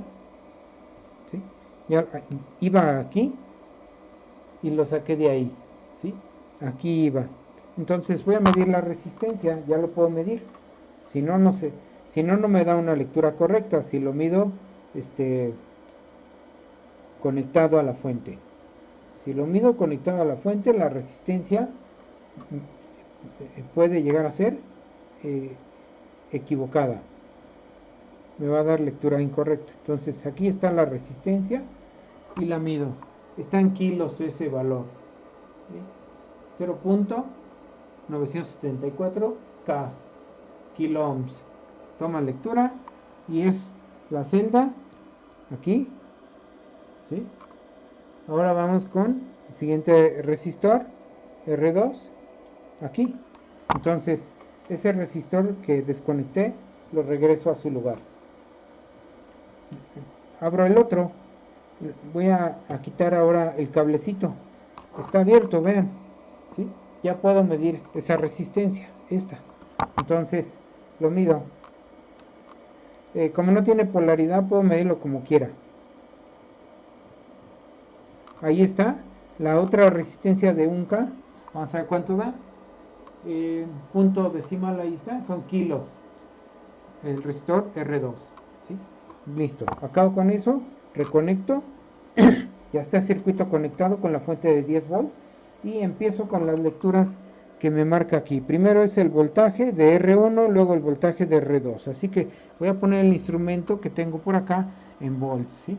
¿Sí? Ya iba aquí y lo saqué de ahí. ¿Sí? Aquí iba. Entonces voy a medir la resistencia. Ya lo puedo medir. Si no, no sé. Si no, no me da una lectura correcta. Si lo mido conectado a la fuente. Si lo mido conectado a la fuente, la resistencia puede llegar a ser equivocada. Me va a dar lectura incorrecta. Entonces aquí está la resistencia y la mido. Está en kilos ese valor. 0.974 K, kilo ohms. Toma lectura y es la celda aquí. ¿Sí? Ahora vamos con el siguiente resistor R2 aquí. Entonces ese resistor que desconecté lo regreso a su lugar. Abro el otro. Voy a quitar ahora el cablecito. Está abierto, vean. ¿Sí? Ya puedo medir esa resistencia, esta. Entonces lo mido. Como no tiene polaridad, puedo medirlo como quiera. Ahí está. La otra resistencia de 1K. Vamos a ver cuánto da. Punto decimal, ahí está. Son kilos. El resistor R2. ¿Sí? Listo. Acabo con eso. Reconecto. Ya está el circuito conectado con la fuente de 10 volts. Y empiezo con las lecturas que me marca aquí. Primero es el voltaje de R1, luego el voltaje de R2. Así que voy a poner el instrumento que tengo por acá en volts. ¿Sí?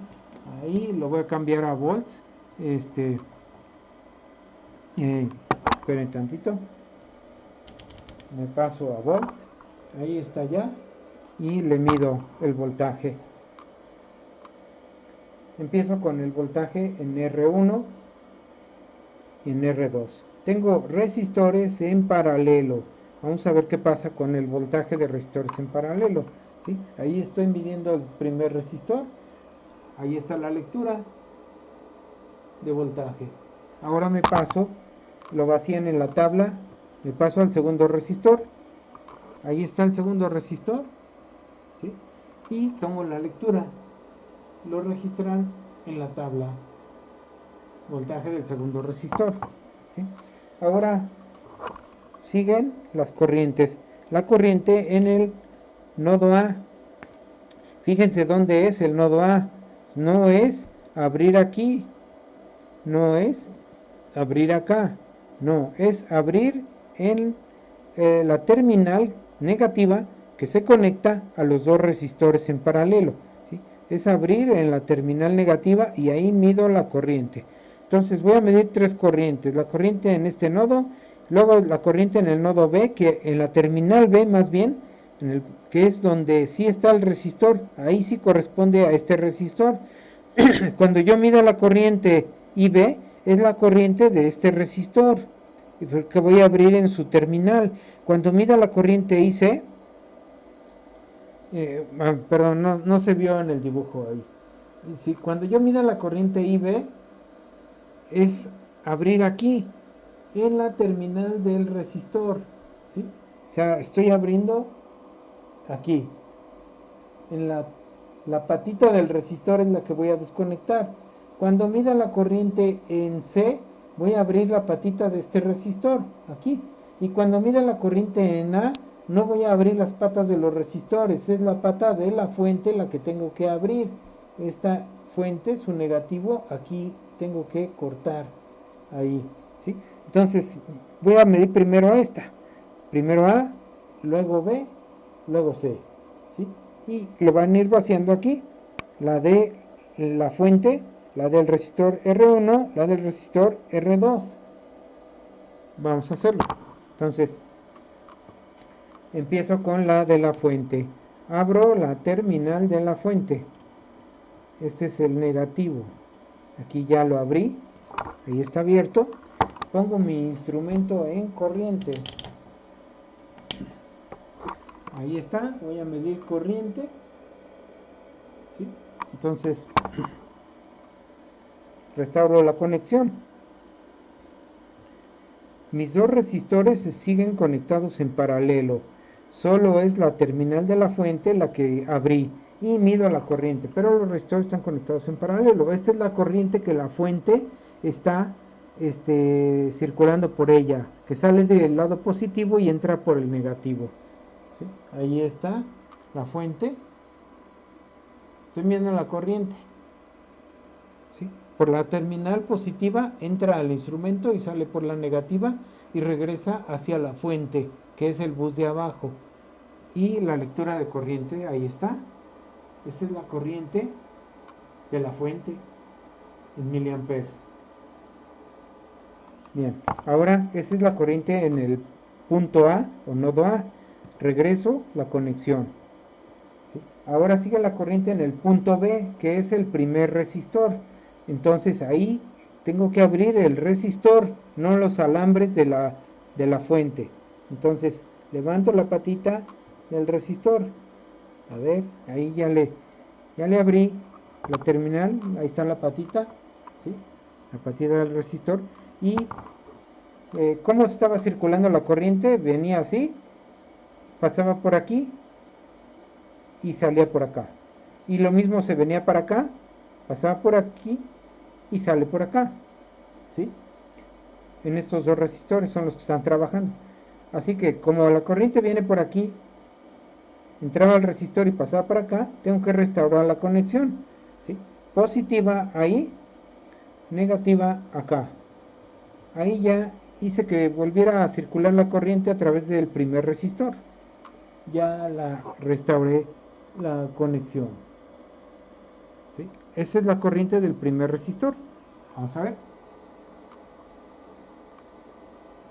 Ahí lo voy a cambiar a volts. Esperen tantito. Me paso a volts. Ahí está ya. Y le mido el voltaje. Empiezo con el voltaje en R1 y en R2. Tengo resistores en paralelo. Vamos a ver qué pasa con el voltaje de resistores en paralelo. ¿Sí? Ahí estoy midiendo el primer resistor. Ahí está la lectura de voltaje. Ahora me paso, lo vacían en la tabla, me paso al segundo resistor. Ahí está el segundo resistor. ¿Sí? Y tomo la lectura. Lo registran en la tabla. Voltaje del segundo resistor. ¿Sí? Ahora siguen las corrientes. La corriente en el nodo A. Fíjense dónde es el nodo A. No es abrir aquí. No es abrir acá. No, es abrir en la terminal negativa que se conecta a los dos resistores en paralelo. ¿Sí? Es abrir en la terminal negativa y ahí mido la corriente. Entonces voy a medir tres corrientes. La corriente en este nodo, luego la corriente en el nodo B, que en la terminal B más bien, que es donde sí está el resistor. Ahí sí corresponde a este resistor. Cuando yo mido la corriente IB, es la corriente de este resistor que voy a abrir en su terminal. Cuando mida la corriente IC, perdón, no se vio en el dibujo ahí. Sí, cuando yo mida la corriente IB, es abrir aquí, en la terminal del resistor. ¿Sí? O sea, estoy abriendo aquí, en la patita del resistor es la que voy a desconectar. Cuando mida la corriente en C, voy a abrir la patita de este resistor, aquí. Y cuando mida la corriente en A, no voy a abrir las patas de los resistores, es la pata de la fuente la que tengo que abrir. Esta fuente, su negativo, aquí tengo que cortar, ahí, ¿sí? Entonces, voy a medir primero esta, primero A, luego B, luego C, ¿sí? Y lo van a ir vaciando aquí, la de la fuente, la del resistor R1, la del resistor R2. Vamos a hacerlo. Entonces, empiezo con la de la fuente. Abro la terminal de la fuente. Este es el negativo. Aquí ya lo abrí. Ahí está abierto. Pongo mi instrumento en corriente. Ahí está. Voy a medir corriente. ¿Sí? Entonces, restauro la conexión. Mis dos resistores se siguen conectados en paralelo. Solo es la terminal de la fuente la que abrí y mido la corriente, pero los resistores están conectados en paralelo. Esta es la corriente que la fuente está circulando por ella, que sale del lado positivo y entra por el negativo. ¿Sí? Ahí está la fuente. Estoy viendo la corriente. ¿Sí? Por la terminal positiva entra al instrumento y sale por la negativa y regresa hacia la fuente, que es el bus de abajo. Y la lectura de corriente, ahí está. Esa es la corriente de la fuente en miliamperes. Bien, ahora esa es la corriente en el punto A o nodo A. Regreso la conexión. ¿Sí? Ahora sigue la corriente en el punto B, que es el primer resistor. Entonces ahí tengo que abrir el resistor, no los alambres de la fuente. Entonces levanto la patita del resistor. A ver, ahí ya le abrí la terminal, ahí está la patita, ¿sí? La patita del resistor. Y ¿cómo estaba circulando la corriente? Venía así, pasaba por aquí y salía por acá. Y lo mismo se venía para acá, pasaba por aquí y sale por acá, ¿sí? En estos dos resistores son los que están trabajando. Así que como la corriente viene por aquí, entraba al resistor y pasaba para acá, tengo que restaurar la conexión, ¿sí? Positiva ahí, negativa acá. Ahí ya hice que volviera a circular la corriente a través del primer resistor. Ya la restauré la conexión, ¿sí? Esa es la corriente del primer resistor. Vamos a ver.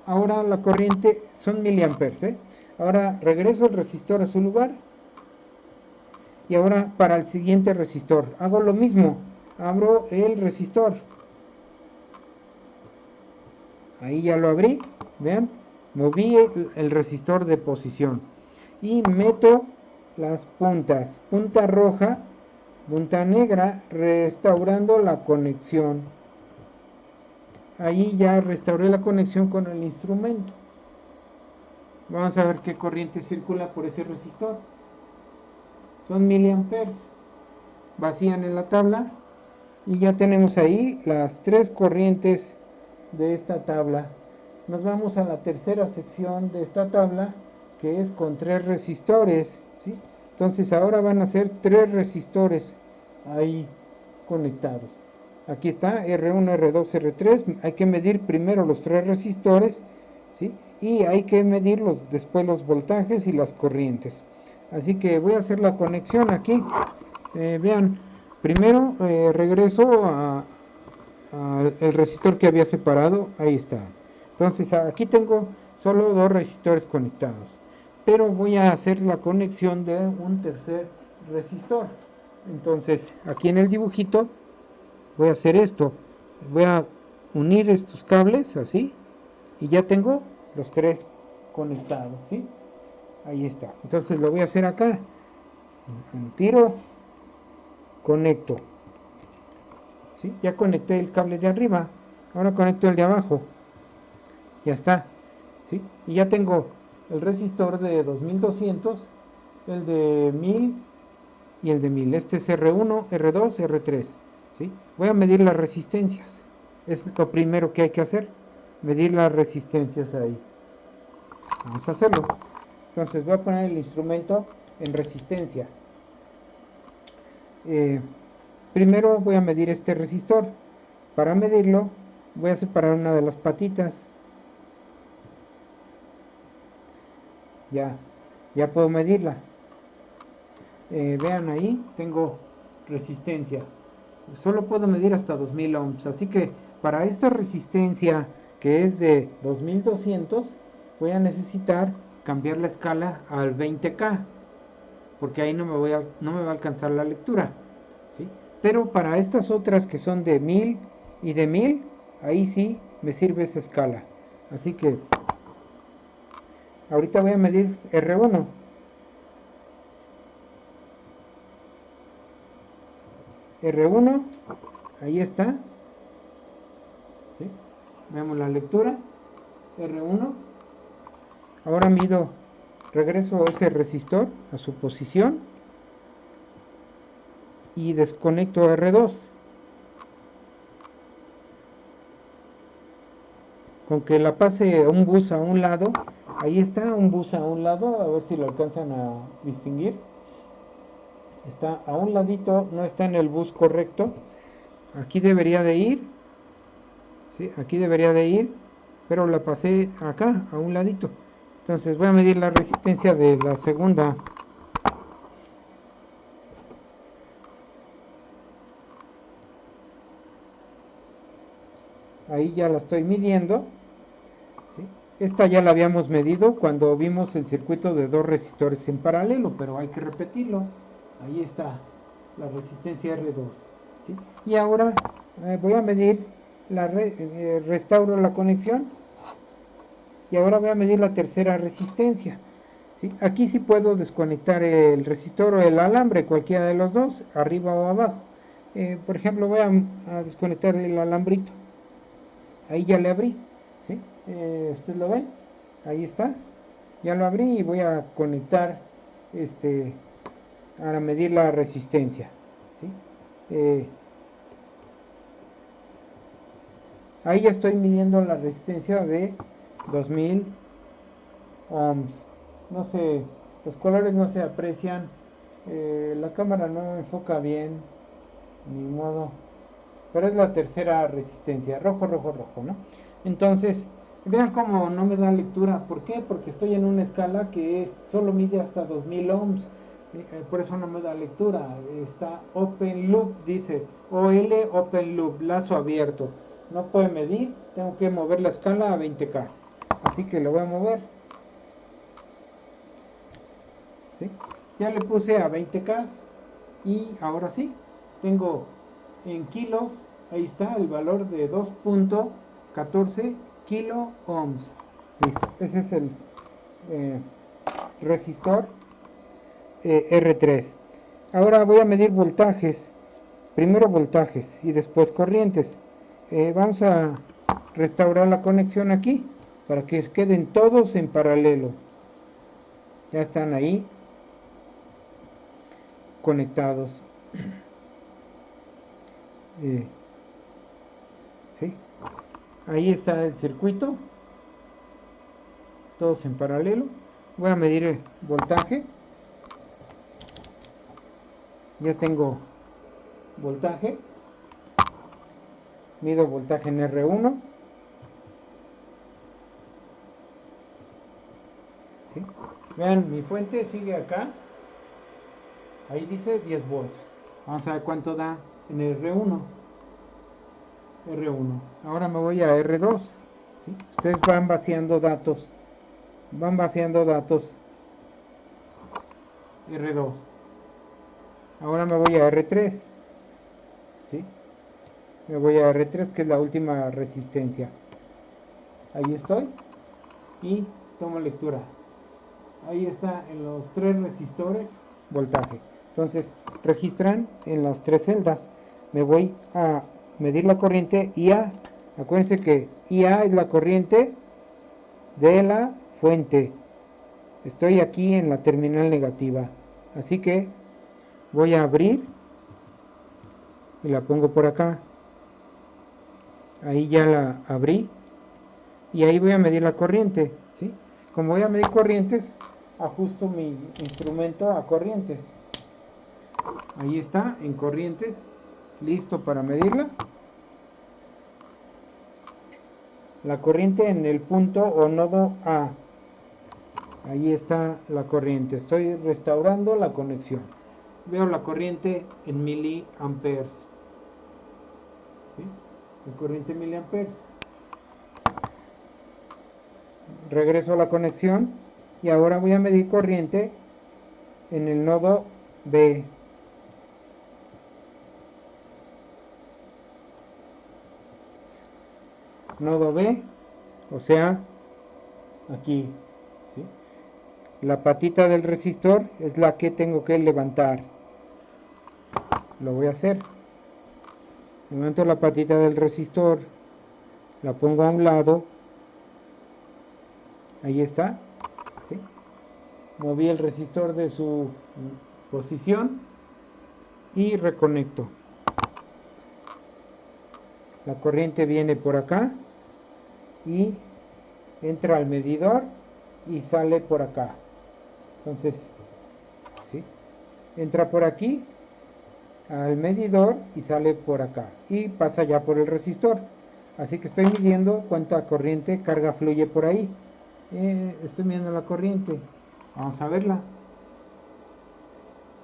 Ahora la corriente son miliamperes, ¿eh? Ahora regreso el resistor a su lugar. Y ahora para el siguiente resistor hago lo mismo. Abro el resistor. Ahí ya lo abrí. Vean. Moví el resistor de posición. Y meto las puntas. Punta roja, punta negra, restaurando la conexión. Ahí ya restauré la conexión con el instrumento. Vamos a ver qué corriente circula por ese resistor. Son miliamperes. Vacían en la tabla. Y ya tenemos ahí las tres corrientes de esta tabla. Nos vamos a la tercera sección de esta tabla, que es con tres resistores, ¿sí? Entonces ahora van a ser tres resistores ahí conectados. Aquí está R1, R2, R3. Hay que medir primero los tres resistores, ¿sí? Y hay que medir después los voltajes y las corrientes. Así que voy a hacer la conexión aquí. Vean, primero regreso al resistor que había separado. Ahí está. Entonces aquí tengo solo dos resistores conectados, pero voy a hacer la conexión de un tercer resistor. Entonces aquí en el dibujito voy a hacer esto. Voy a unir estos cables así y ya tengo los tres conectados, ¿sí? Ahí está. Entonces lo voy a hacer acá. Tiro, conecto, ¿sí? Ya conecté el cable de arriba. Ahora conecto el de abajo. Ya está, ¿sí? Y ya tengo el resistor de 2200, el de 1000 y el de 1000. Este es R1, R2, R3, ¿sí? Voy a medir las resistencias. Es lo primero que hay que hacer, medir las resistencias ahí. Vamos a hacerlo. Entonces voy a poner el instrumento en resistencia. Primero voy a medir este resistor. Para medirlo voy a separar una de las patitas. Ya puedo medirla. Vean ahí, tengo resistencia. Solo puedo medir hasta 2000 ohms. Así que para esta resistencia, que es de 2200, voy a necesitar cambiar la escala al 20K, porque ahí no me va a alcanzar la lectura, ¿sí? Pero para estas otras que son de 1000 y de 1000, ahí sí me sirve esa escala. Así que ahorita voy a medir R1. R1, ahí está, ¿sí? Vemos la lectura, R1. Ahora regreso ese resistor a su posición y desconecto R2. Con que la pase un bus a un lado, ahí está un bus a un lado, a ver si lo alcanzan a distinguir. Está a un ladito, no está en el bus correcto. Aquí debería de ir, ¿sí? Aquí debería de ir, pero la pasé acá, a un ladito. Entonces voy a medir la resistencia de la segunda. Ahí ya la estoy midiendo, ¿sí? Esta ya la habíamos medido cuando vimos el circuito de dos resistores en paralelo, pero hay que repetirlo. Ahí está la resistencia R2, ¿sí? Y ahora voy a medir, restauro la conexión, y ahora voy a medir la tercera resistencia, ¿sí? Aquí sí puedo desconectar el resistor o el alambre, cualquiera de los dos, arriba o abajo. Por ejemplo, voy a desconectar el alambrito. Ahí ya le abrí, ¿sí? ¿Ustedes lo ven? Ahí está. Ya lo abrí y voy a conectar para medir la resistencia, ¿sí? Ahí ya estoy midiendo la resistencia de 2000 ohms. No sé, los colores no se aprecian, la cámara no enfoca bien, ni modo, pero es la tercera resistencia, rojo, rojo, rojo, ¿no? Entonces, vean cómo no me da lectura. ¿Por qué? Porque estoy en una escala que solo mide hasta 2000 ohms. Por eso no me da lectura. Está Open Loop, dice OL Open Loop, lazo abierto. No puede medir, tengo que mover la escala a 20K. Así que lo voy a mover, ¿sí? Ya le puse a 20K y ahora sí, tengo en kilos, ahí está el valor de 2.14 kilo ohms. Listo, ese es el resistor R3. Ahora voy a medir voltajes, primero voltajes y después corrientes. Vamos a restaurar la conexión aquí para que queden todos en paralelo. Ya están ahí conectados. ¿Sí? Ahí está el circuito, todos en paralelo. Voy a medir el voltaje. Ya tengo voltaje. Mido voltaje en R1. ¿Sí? Vean, mi fuente sigue acá. Ahí dice 10 volts. Vamos a ver cuánto da en R1. R1. Ahora me voy a R2. ¿Sí? Ustedes van vaciando datos. Van vaciando datos. R2. Ahora me voy a R3. ¿Sí? Me voy a R3, que es la última resistencia. Ahí estoy. Y tomo lectura. Ahí está en los tres resistores voltaje. Entonces registran en las tres celdas. Me voy a medir la corriente IA. Acuérdense que IA es la corriente de la fuente. Estoy aquí en la terminal negativa. Así que voy a abrir y la pongo por acá. Ahí ya la abrí. Y ahí voy a medir la corriente, ¿sí? Como voy a medir corrientes, ajusto mi instrumento a corrientes. Ahí está, en corrientes, listo para medirla. La corriente en el punto o nodo A. Ahí está la corriente. Estoy restaurando la conexión. Veo la corriente en miliamperes. ¿Sí? La corriente en miliamperes. Regreso a la conexión y ahora voy a medir corriente en el nodo B. Nodo B, o sea, aquí. ¿Sí? La patita del resistor es la que tengo que levantar. Lo voy a hacer. Levanto la patita del resistor, la pongo a un lado. Ahí está. ¿Sí? Moví el resistor de su posición y reconecto. La corriente viene por acá y entra al medidor y sale por acá. Entonces, ¿sí? Entra por aquí al medidor y sale por acá y pasa ya por el resistor. Así que estoy midiendo cuánta corriente carga fluye por ahí. Estoy midiendo la corriente. Vamos a verla.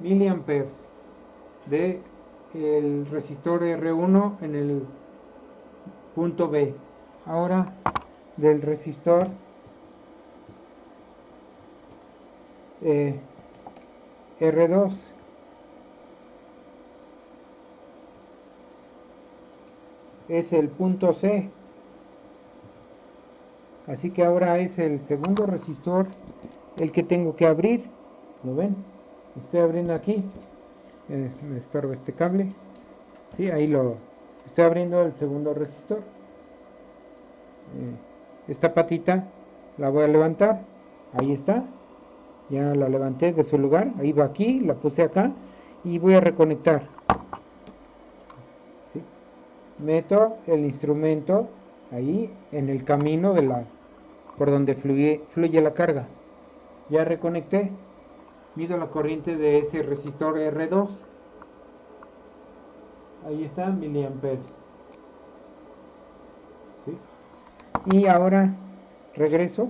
Miliamperes de el resistor R1 en el punto B. Ahora del resistor R2. Es el punto C. Así que ahora es el segundo resistor el que tengo que abrir. ¿Lo ven? Estoy abriendo aquí. Me estorba este cable. Sí, ahí lo estoy abriendo el segundo resistor. Esta patita la voy a levantar. Ahí está. Ya la levanté de su lugar. Ahí va aquí, la puse acá y voy a reconectar. ¿Sí? Meto el instrumento ahí en el camino de la por donde fluye la carga. Ya reconecté. Mido la corriente de ese resistor R2. Ahí está, miliamperes. ¿Sí? Y ahora regreso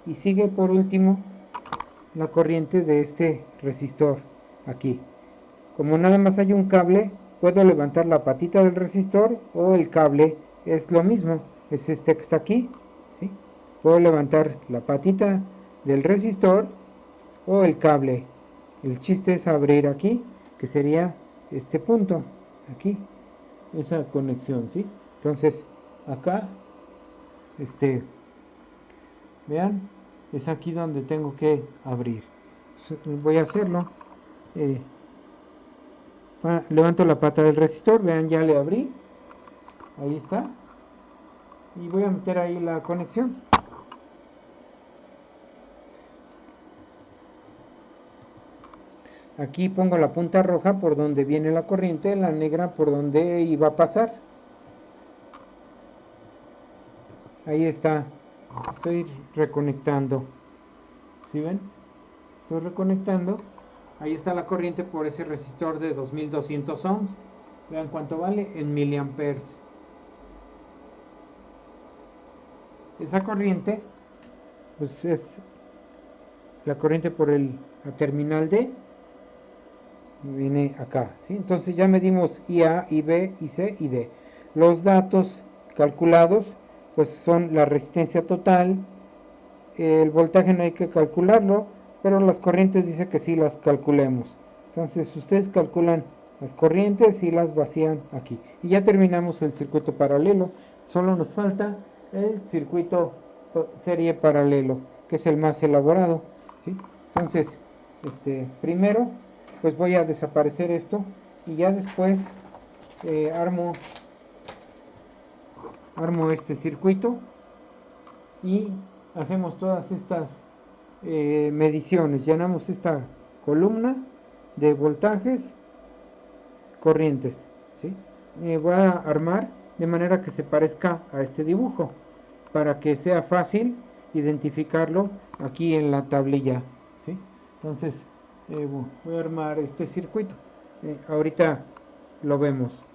y sigue por último la corriente de este resistor aquí. Como nada más hay un cable, puedo levantar la patita del resistor o el cable, es lo mismo, es este que está aquí. ¿Sí? Puedo levantar la patita del resistor o el cable. El chiste es abrir aquí, que sería este punto, aquí, esa conexión, ¿sí? Entonces, acá, vean, es aquí donde tengo que abrir. Voy a hacerlo. Eh, Levanto la pata del resistor, vean, ya le abrí. Ahí está. Y voy a meter ahí la conexión. Aquí pongo la punta roja por donde viene la corriente, la negra por donde iba a pasar. Ahí está. Estoy reconectando. ¿Sí ven? Estoy reconectando. Ahí está la corriente por ese resistor de 2200 ohms. Vean cuánto vale en miliamperes. Esa corriente, pues es la corriente por la terminal D. Viene acá, ¿sí? Entonces ya medimos IA, IB, IC y D. Los datos calculados, pues son la resistencia total, el voltaje no hay que calcularlo, pero las corrientes dice que sí las calculemos. Entonces ustedes calculan las corrientes y las vacían aquí. Y ya terminamos el circuito paralelo, solo nos falta el circuito serie paralelo, que es el más elaborado, ¿sí? Entonces, primero pues voy a desaparecer esto y ya después armo este circuito y hacemos todas estas mediciones, llenamos esta columna de voltajes, corrientes, ¿sí? Voy a armar de manera que se parezca a este dibujo para que sea fácil identificarlo aquí en la tablilla, ¿sí? Entonces voy a armar este circuito. Ahorita lo vemos.